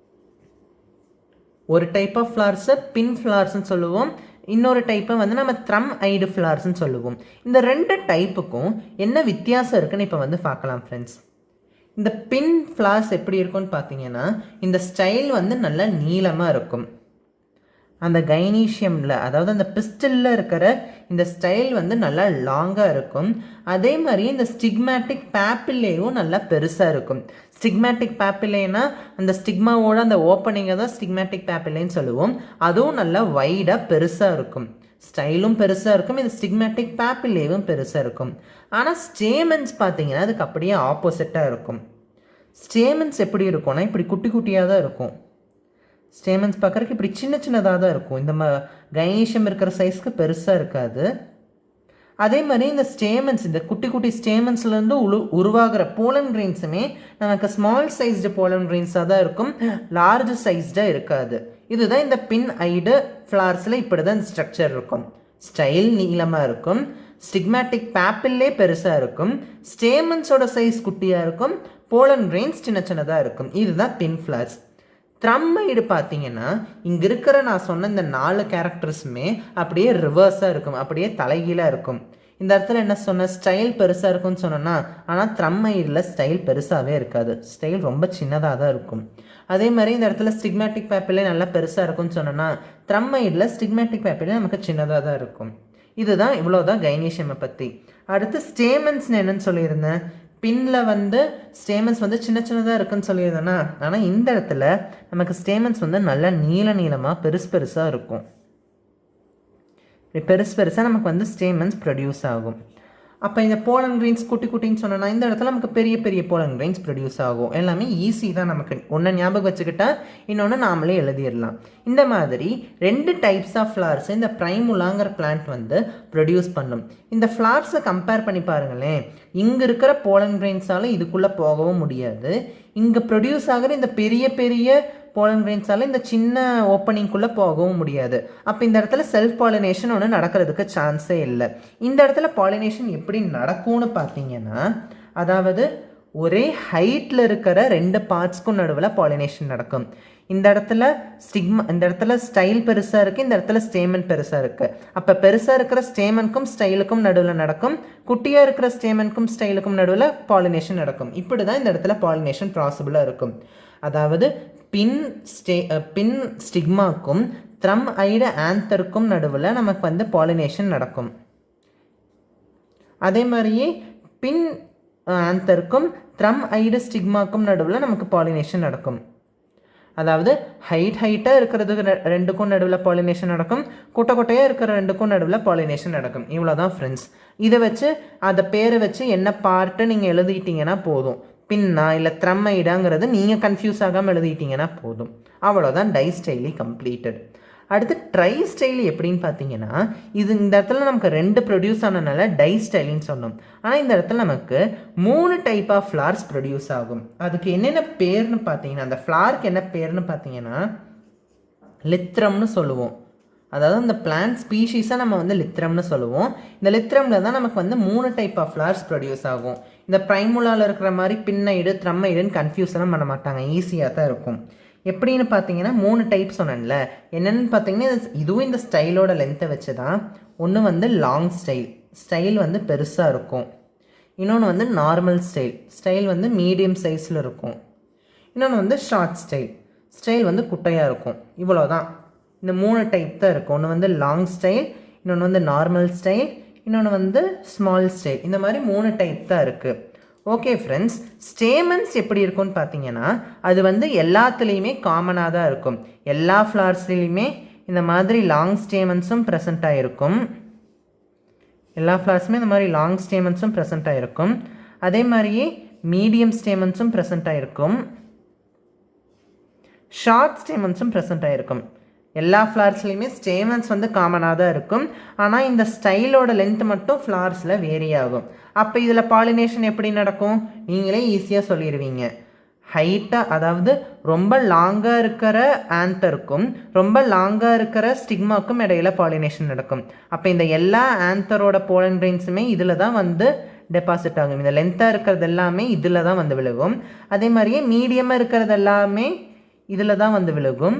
ஒரு டைப் ஆஃப் ஃப்ளார்ஸை பின் ஃப்ளார்ஸ்ன்னு சொல்லுவோம், இன்னொரு டைப்பை வந்து நம்ம த்ரம் ஐடு ஃப்ளார்ஸ்ன்னு சொல்லுவோம். இந்த 2 டைப்புக்கும் என்ன வித்தியாசம் இருக்குன்னு இப்போ வந்து பார்க்கலாம் ஃப்ரெண்ட்ஸ். இந்த பின் ஃப்ளார்ஸ் எப்படி இருக்கும்னு பார்த்தீங்கன்னா இந்த ஸ்டைல் வந்து நல்லா நீளமாக இருக்கும். அந்த கைனீஷியமில் அதாவது அந்த பிஸ்டலில் இருக்கிற இந்த ஸ்டைல் வந்து நல்லா லாங்காக இருக்கும். அதே மாதிரி இந்த ஸ்டிக்மேட்டிக் பேப்பில்லேயும் நல்லா பெருசாக இருக்கும். ஸ்டிக்மேட்டிக் பேப்பில்லேனா அந்த ஸ்டிக்மாவோட அந்த ஓப்பனிங்கை தான் ஸ்டிக்மேட்டிக் பேப்பில்லேன்னு சொல்லுவோம். அதுவும் நல்லா வைடாக பெருசாக இருக்கும். ஸ்டைலும் பெருசாக இருக்கும், இந்த ஸ்டிக்மேட்டிக் பேப்பில்லேயும் பெருசாக இருக்கும். ஆனால் ஸ்டேமன்ஸ் பார்த்தீங்கன்னா அதுக்கு அப்படியே ஆப்போசிட்டாக இருக்கும். ஸ்டேமன்ஸ் எப்படி இருக்கும்னா இப்படி குட்டி குட்டியாக தான் இருக்கும். ஸ்டேமன்ஸ் பார்க்குறதுக்கு இப்படி சின்னதாக தான் இருக்கும். இந்த கைனீஷியம் இருக்கிற சைஸ்க்கு பெருசாக இருக்காது. அதே மாதிரி இந்த ஸ்டேமன்ஸ், இந்த குட்டி குட்டி ஸ்டேமன்ஸ்லேருந்து உருவாகிற போலன் கிரெயின்ஸுமே நமக்கு ஸ்மால் சைஸ்டு போலன் கிரெயின்ஸாக தான் இருக்கும், லார்ஜ் சைஸ்டாக இருக்காது. இதுதான் இந்த பின் ஐடு ஃப்ளார்ஸில் இப்படி தான் இந்த ஸ்ட்ரக்சர் இருக்கும். ஸ்டைல் நீளமாக இருக்கும், ஸ்டிக்மேட்டிக் பேப்பில்லே பெருசாக இருக்கும், ஸ்டேமன்ஸோட சைஸ் குட்டியாக இருக்கும், போலன் கிரெயின்ஸ் சின்னதாக இருக்கும். இதுதான் பின் ஃப்ளார்ஸ். த்ரம்மைடு பார்த்தீங்கன்னா இங்கே இருக்கிற நான் சொன்ன இந்த 4 கேரக்டர்ஸுமே அப்படியே ரிவர்ஸாக இருக்கும், அப்படியே தலைகீழாக இருக்கும். இந்த இடத்துல என்ன சொன்ன, ஸ்டைல் பெருசாக இருக்கும்னு சொன்னோன்னா, ஆனால் த்ரம்மைடில் ஸ்டைல் பெருசாகவே இருக்காது, ஸ்டைல் ரொம்ப சின்னதாக தான் இருக்கும். அதே மாதிரி இந்த இடத்துல ஸ்டிக்மேட்டிக் பேப்பிலே நல்லா பெருசாக இருக்கும்னு சொன்னோன்னா, த்ரம்மைடில் ஸ்டிக்மேட்டிக் பேப்பிலே நமக்கு சின்னதாக தான் இருக்கும். இதுதான் இவ்வளோதான் கைனீஷியமை பற்றி. அடுத்து ஸ்டேமன்ஸ்னு என்னன்னு சொல்லியிருந்தேன். பின்னில் வந்து ஸ்டேமன்ஸ் வந்து சின்னதாக இருக்குன்னு சொல்லியிருந்தேன்னா, ஆனால் இந்த இடத்துல நமக்கு ஸ்டேமன்ஸ் வந்து நல்லா நீளமாக பெருசாக இருக்கும். பெருசாக நமக்கு வந்து ஸ்டேமன்ஸ் ப்ரொடியூஸ் ஆகும். அப்போ இந்த போலன் கிரெயின்ஸ் குட்டி குட்டின்னு சொன்னோன்னா இந்த இடத்துல நமக்கு பெரிய போலன் கிரெயின்ஸ் ப்ரொடியூஸ் ஆகும். எல்லாமே ஈஸி தான், நமக்கு ஒன்று ஞாபகம் வச்சுக்கிட்டா இன்னொன்று நாமளே எழுதிடலாம். இந்த மாதிரி 2 types ஆஃப் ஃப்ளார்ஸ் இந்த ப்ரைமுலாங்கிற பிளான்ட் வந்து ப்ரொடியூஸ் பண்ணும். இந்த ஃப்ளார்ஸை கம்பேர் பண்ணி பாருங்களேன். இங்கே இருக்கிற போலன் கிரெயின்ஸால் இதுக்குள்ளே போகவும் முடியாது, இங்கே ப்ரொடியூஸ் ஆகிற இந்த பெரிய போலன் கிரெயின்ஸால் இந்த சின்ன ஓப்பனிங்குள்ளே போகவும் முடியாது. அப்போ இந்த இடத்துல செல்ஃப் பாலினேஷன் ஒன்று நடக்கிறதுக்கு சான்ஸே இல்லை. இந்த இடத்துல பாலினேஷன் எப்படி நடக்கும்னு பார்த்தீங்கன்னா, அதாவது ஒரே ஹைட்டில் இருக்கிற 2 பார்ட்ஸ்க்கும் நடுவில் பாலினேஷன் நடக்கும். இந்த இடத்துல ஸ்டைல் பெருசாக இருக்குது, இந்த இடத்துல ஸ்டேமன் பெருசாக இருக்குது. அப்போ பெருசாக இருக்கிற ஸ்டேமனுக்கும் ஸ்டைலுக்கும் நடுவில் நடக்கும், குட்டியாக இருக்கிற ஸ்டேமனுக்கும் ஸ்டைலுக்கும் நடுவில் பாலினேஷன் நடக்கும். இப்படி தான் இந்த இடத்துல பாலினேஷன் பாசிபிளாக இருக்கும். அதாவது பின் ஸ்டிக்மாக்கும் த்ரம் ஐடு ஆந்தருக்கும் நடுவில் நமக்கு வந்து பாலினேஷன் நடக்கும். அதே மாதிரியே பின் ஆந்தருக்கும் த்ரம் ஐடு ஸ்டிக்மாக்கும் நடுவில் நமக்கு பாலினேஷன் நடக்கும். அதாவது ஹைட்டாக இருக்கிறதுக்கு 2க்கும் நடுவில் பாலினேஷன் நடக்கும், கொட்டையாக இருக்கிற 2க்கும் நடுவில் பாலினேஷன் நடக்கும். இவ்வளோ தான் ஃப்ரெண்ட்ஸ். இதை வச்சு அதை பேரை வச்சு என்ன பார்ட்டு நீங்கள் எழுதிட்டீங்கன்னா போதும். பின்னா இல்லை த்ரம் ஐடாங்கிறது நீங்கள் கன்ஃபியூஸ் ஆகாமல் எழுதிட்டீங்கன்னா போதும். அவ்வளோதான் டைஸ்டைலி கம்ப்ளீட்டட். அடுத்து ட்ரை ஸ்டைலி எப்படின்னு பார்த்தீங்கன்னா, இந்த இடத்துல நமக்கு 2 ப்ரொடியூஸ் ஆனதுனால டைஸ்டைலின்னு சொன்னோம். ஆனால் இந்த இடத்துல நமக்கு 3 டைப் ஆஃப் ஃப்ளார்ஸ் ப்ரொடியூஸ் ஆகும். அதுக்கு என்னென்ன பேர்னு பார்த்தீங்கன்னா, அந்த ஃப்ளாருக்கு என்ன பேர்னு பார்த்தீங்கன்னா லித்ரம்னு சொல்லுவோம். அதாவது அந்த பிளான்ட் ஸ்பீஷீஸாக நம்ம வந்து லித்ரம்னு சொல்லுவோம். இந்த லித்ரமில் தான் நமக்கு வந்து 3 டைப் ஆஃப் ஃப்ளார்ஸ் ப்ரொடியூஸ் ஆகும். இந்த ப்ரைமுலாவில் இருக்கிற மாதிரி பின்னைடு த்ரம்மைடுன்னு கன்ஃபியூஸெல்லாம் பண்ண மாட்டாங்க, ஈஸியாக தான் இருக்கும். எப்படின்னு பார்த்தீங்கன்னா 3 டைப் சொன்னேன்ல, என்னென்னு பார்த்தீங்கன்னா இதுவும் இந்த ஸ்டைலோட லென்த்தை வச்சு தான். ஒன்று வந்து லாங் ஸ்டைல் வந்து பெருசாக இருக்கும். இன்னொன்று வந்து நார்மல் ஸ்டைல் வந்து மீடியம் சைஸில் இருக்கும். இன்னொன்று வந்து ஷார்ட் ஸ்டைல் வந்து குட்டையாக இருக்கும். இவ்வளோ தான், இந்த 3 டைப் தான் இருக்கும். ஒன்று வந்து லாங் ஸ்டைல், இன்னொன்று வந்து நார்மல் ஸ்டைல், இன்னொன்று வந்து ஸ்மால் ஸ்டைல். இந்த மாதிரி 3 டைப் தான் இருக்குது. ஓகே ஃப்ரெண்ட்ஸ், ஸ்டேமன்ஸ் எப்படி இருக்கும்னு பார்த்தீங்கன்னா அது வந்து எல்லாத்துலேயுமே காமனாக தான் இருக்கும். எல்லா ஃப்ளார்ஸ்லேயுமே இந்த மாதிரி லாங் ஸ்டேமன்ஸும் ப்ரெசண்ட் ஆகிருக்கும். எல்லா ஃப்ளார்ஸுமே இந்த மாதிரி லாங் ஸ்டேமன்ஸும் ப்ரெசண்ட் ஆகிருக்கும். அதே மாதிரியே மீடியம் ஸ்டேமன்ஸும் ப்ரெசண்ட் ஆகிருக்கும், ஷார்ட் ஸ்டேமன்ஸும் ப்ரெசண்ட் ஆகிருக்கும். எல்லா ஃப்ளார்ஸ்லேயுமே ஸ்டேமன்ஸ் வந்து காமனாக தான் இருக்கும். ஆனால் இந்த ஸ்டைலோட லென்த் மட்டும் ஃப்ளார்ஸில் வேரி ஆகும். அப்போ இதில் பாலினேஷன் எப்படி நடக்கும் நீங்களே ஈஸியாக சொல்லிடுவீங்க. ஹைட்டாக, அதாவது ரொம்ப லாங்காக இருக்கிற ஆந்தருக்கும் ரொம்ப லாங்காக இருக்கிற ஸ்டிக்மாக்கும் இடையில பாலினேஷன் நடக்கும். அப்போ இந்த எல்லா ஆந்தரோட போலன் கிரெயின்ஸுமே இதில் தான் வந்து டெபாசிட் ஆகும். இந்த லென்த்தாக இருக்கிறது எல்லாமே இதில் தான் வந்து விழுகும். அதே மாதிரியே மீடியமாக இருக்கிறது எல்லாமே இதில் தான் வந்து விழுகும்,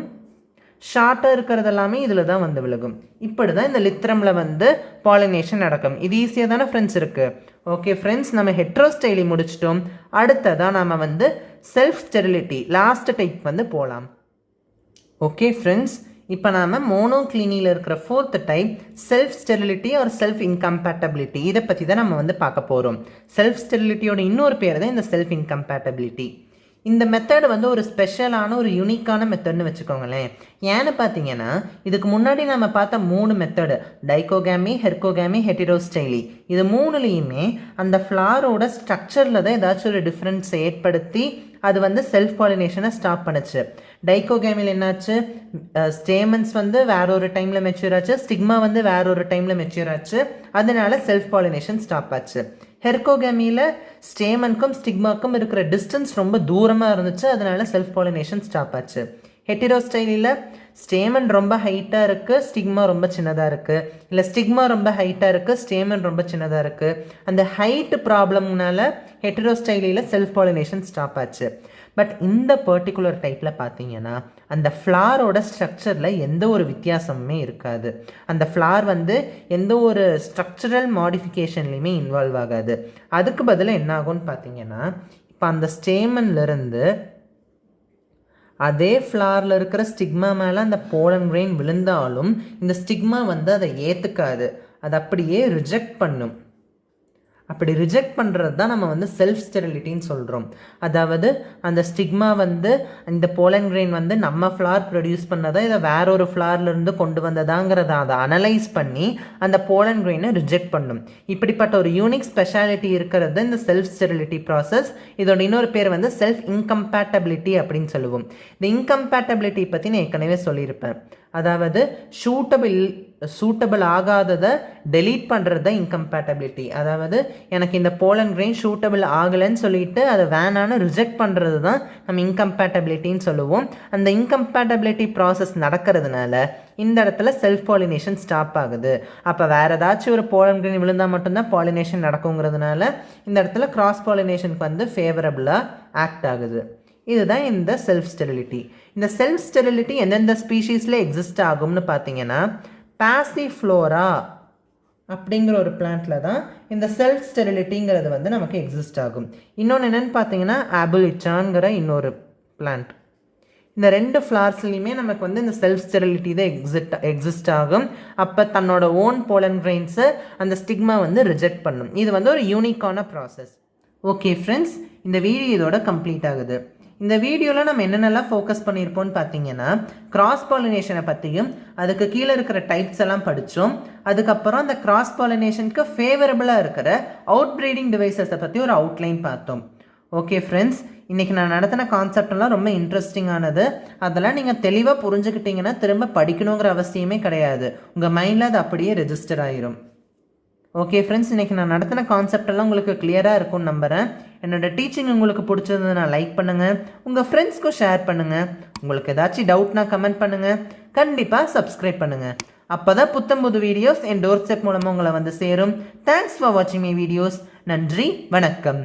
ஷார்ட்டாக இருக்கிறது எல்லாமே இதில் தான் வந்து விழுகும். இப்படி தான் இந்த லித்ரமில் வந்து பாலினேஷன் நடக்கும். இது ஈஸியாக தானே ஃப்ரெண்ட்ஸ் இருக்குது. ஓகே ஃப்ரெண்ட்ஸ், நம்ம ஹெட்ரோஸ்டைலி முடிச்சிட்டோம். அடுத்ததாக நம்ம வந்து செல்ஃப் ஸ்டெரிலிட்டி லாஸ்ட் டைப் வந்து போகலாம். ஓகே ஃப்ரெண்ட்ஸ், இப்போ நாம் மோனோக்ளினியில் இருக்கிற 4th type self sterility or self incompatibility, இதை பற்றி தான் நம்ம வந்து பார்க்க போகிறோம். செல்ஃப் ஸ்டெரிலிட்டியோட இன்னொரு பேர் தான் இந்த செல்ஃப் இன்கம்பேட்டபிலிட்டி. இந்த மெத்தட் வந்து ஒரு ஸ்பெஷலான ஒரு யூனிக்கான மெத்தட்னு வச்சுக்கோங்களேன். ஏன்னு பார்த்தீங்கன்னா இதுக்கு முன்னாடி நம்ம பார்த்த 3 மெத்தடு, டைகோகேமி, ஹெர்கோகேமி, ஹெட்டிரோஸ்டைலி, இது 3லையுமே அந்த ஃப்ளாரோட ஸ்ட்ரக்சரில் தான் ஏதாச்சும் ஒரு டிஃப்ரென்ஸ் ஏற்படுத்தி அது வந்து செல்ஃப் பாலினேஷனை ஸ்டாப் பண்ணுச்சு. டைகோகேமில் என்னாச்சு, ஸ்டேமன்ஸ் வந்து வேற ஒரு டைமில் மெச்சூர் ஆச்சு, ஸ்டிக்மா வந்து வேற ஒரு டைமில் மெச்சூர் ஆச்சு, அதனால செல்ஃப் பாலினேஷன் ஸ்டாப் ஆச்சு. ஹெர்கோகேமியில் ஸ்டேமனுக்கும் ஸ்டிக்மாக்கும் இருக்கிற டிஸ்டன்ஸ் ரொம்ப தூரமாக இருந்துச்சு, அதனால செல்ஃப் பாலினேஷன் ஸ்டாப் ஆச்சு. ஹெட்டிரோஸ்டைலில் ஸ்டேமன் ரொம்ப ஹைட்டாக இருக்குது, ஸ்டிக்மா ரொம்ப சின்னதாக இருக்குது, இல்லை ஸ்டிக்மா ரொம்ப ஹைட்டாக இருக்குது, ஸ்டேமன் ரொம்ப சின்னதாக இருக்குது. அந்த ஹைட் ப்ராப்ளம்னால ஹெட்டிரோஸ்டைலில் செல்ஃப் பாலினேஷன் ஸ்டாப் ஆச்சு. பட் இந்த பர்டிகுலர் டைப்பில் பார்த்தீங்கன்னா அந்த ஃப்ளாரோட ஸ்ட்ரக்சரில் எந்த ஒரு வித்தியாசமுமே இருக்காது. அந்த ஃப்ளார் வந்து எந்த ஒரு ஸ்ட்ரக்சரல் மாடிஃபிகேஷன்லையுமே இன்வால்வ் ஆகாது. அதுக்கு பதிலாக என்ன ஆகும்னு பார்த்தீங்கன்னா, இப்போ அந்த ஸ்டேமன்லேருந்து அதே ஃப்ளாரில் இருக்கிற ஸ்டிக்மா மேலே அந்த போலன் கிரெயின் விழுந்தாலும் இந்த ஸ்டிக்மா வந்து அதை ஏற்றுக்காது, அதை அப்படியே ரிஜெக்ட் பண்ணும். அப்படி ரிஜெக்ட் பண்ணுறது தான் நம்ம வந்து செல்ஃப் ஸ்டெரிலிட்டின்னு சொல்கிறோம். அதாவது அந்த ஸ்டிக்மா வந்து இந்த போலன் கிரெயின் வந்து நம்ம ஃப்ளார் ப்ரொடியூஸ் பண்ணதா இதை வேற ஒரு ஃப்ளார்லேருந்து கொண்டு வந்ததாங்கிறத அதை அனலைஸ் பண்ணி அந்த போலன் கிரெயினை ரிஜெக்ட் பண்ணும். இப்படிப்பட்ட ஒரு யூனிக் ஸ்பெஷாலிட்டி இருக்கிறது இந்த செல்ஃப் ஸ்டெரிலிட்டி ப்ராசஸ். இதோட இன்னொரு பேர் வந்து செல்ஃப் இன்கம்பேட்டபிலிட்டி அப்படின்னு சொல்லுவோம். இந்த இன்கம்பேட்டபிலிட்டி பற்றி நான் ஏற்கனவே சொல்லியிருப்பேன். அதாவது சூட்டபிள் ஆகாததை டெலீட் பண்ணுறது தான் இன்கம்பேட்டபிலிட்டி. அதாவது எனக்கு இந்த போலன் கிரெயின் சூட்டபிள் ஆகலைன்னு சொல்லிட்டு அதை வேணான்னு ரிஜெக்ட் பண்ணுறது தான் நம்ம இன்கம்பேட்டபிலிட்டின்னு சொல்லுவோம். அந்த இன்கம்பேட்டபிலிட்டி ப்ராசஸ் நடக்கிறதுனால இந்த இடத்துல செல்ஃப் பாலினேஷன் ஸ்டாப் ஆகுது. அப்போ வேறு ஏதாச்சும் ஒரு போலன் கிரெயின் விழுந்தால் மட்டும்தான் பாலினேஷன் நடக்குங்கிறதுனால இந்த இடத்துல கிராஸ் பாலினேஷனுக்கு வந்து ஃபேவரபுளாக ஆக்ட் ஆகுது. இதுதான் இந்த செல்ஃப் ஸ்டெரிலிட்டி. இந்த செல்ஃப் ஸ்டெரிலிட்டி எந்தெந்த ஸ்பீஷீஸில் எக்ஸிஸ்ட் ஆகும்னு பார்த்தீங்கன்னா பாசிஃப்ளோரா அப்படிங்கிற ஒரு பிளான்ட்டில் தான் இந்த செல்ஃப் ஸ்டெரிலிட்டிங்கிறது வந்து நமக்கு எக்ஸிஸ்ட் ஆகும். இன்னொன்று என்னென்னு பார்த்தீங்கன்னா ஆபிலிச்சான்கிற இன்னொரு பிளான்ட். இந்த 2 ஃப்ளார்ஸ்லையுமே நமக்கு வந்து இந்த செல்ஃப் ஸ்டெரிலிட்டி தான் எக்ஸிஸ்ட் ஆகும். அப்போ தன்னோட ஓன் போலன் கிரெயின்ஸை அந்த ஸ்டிக்மா வந்து ரிஜெக்ட் பண்ணும். இது வந்து ஒரு யூனிக்கான ப்ராசஸ். ஓகே ஃப்ரெண்ட்ஸ், இந்த வீடியோ இதோட கம்ப்ளீட் ஆகுது. இந்த வீடியோவில் நம்ம என்னென்னலாம் ஃபோக்கஸ் பண்ணியிருப்போம்னு பார்த்தீங்கன்னா கிராஸ் பாலினேஷனை பற்றியும் அதுக்கு கீழே இருக்கிற டைப்ஸ் எல்லாம் படித்தோம். அதுக்கப்புறம் அந்த கிராஸ் பாலினேஷனுக்கு ஃபேவரபுளாக இருக்கிற அவுட்ப்ரீடிங் டிவைசஸை பற்றி ஒரு அவுட்லைன் பார்த்தோம். ஓகே ஃப்ரெண்ட்ஸ், இன்றைக்கி நான் நடத்தின கான்செப்டெல்லாம் ரொம்ப இன்ட்ரெஸ்டிங்கானது. அதெல்லாம் நீங்கள் தெளிவாக புரிஞ்சுக்கிட்டீங்கன்னா திரும்ப படிக்கணுங்கிற அவசியமே கிடையாது. உங்கள் மைண்டில் அது அப்படியே ரெஜிஸ்டர் ஆகிரும். ஓகே ஃப்ரெண்ட்ஸ், இன்றைக்கி நான் நடத்தின கான்செப்டெல்லாம் உங்களுக்கு கிளியராக இருக்கும்னு நம்புகிறேன். என்னோடய டீச்சிங் உங்களுக்கு பிடிச்சதுன்னா லைக் பண்ணுங்கள், உங்கள் ஃப்ரெண்ட்ஸ்க்கும் ஷேர் பண்ணுங்கள். உங்களுக்கு ஏதாச்சும் டவுட்னா கமெண்ட் பண்ணுங்கள். கண்டிப்பாக சப்ஸ்கிரைப் பண்ணுங்கள். அப்போ தான் புத்தம்புது வீடியோஸ் என் டோர்ஸ்டெப் மூலமாக உங்களை வந்து சேரும். தேங்க்ஸ் ஃபார் வாட்சிங் மை வீடியோஸ். நன்றி, வணக்கம்.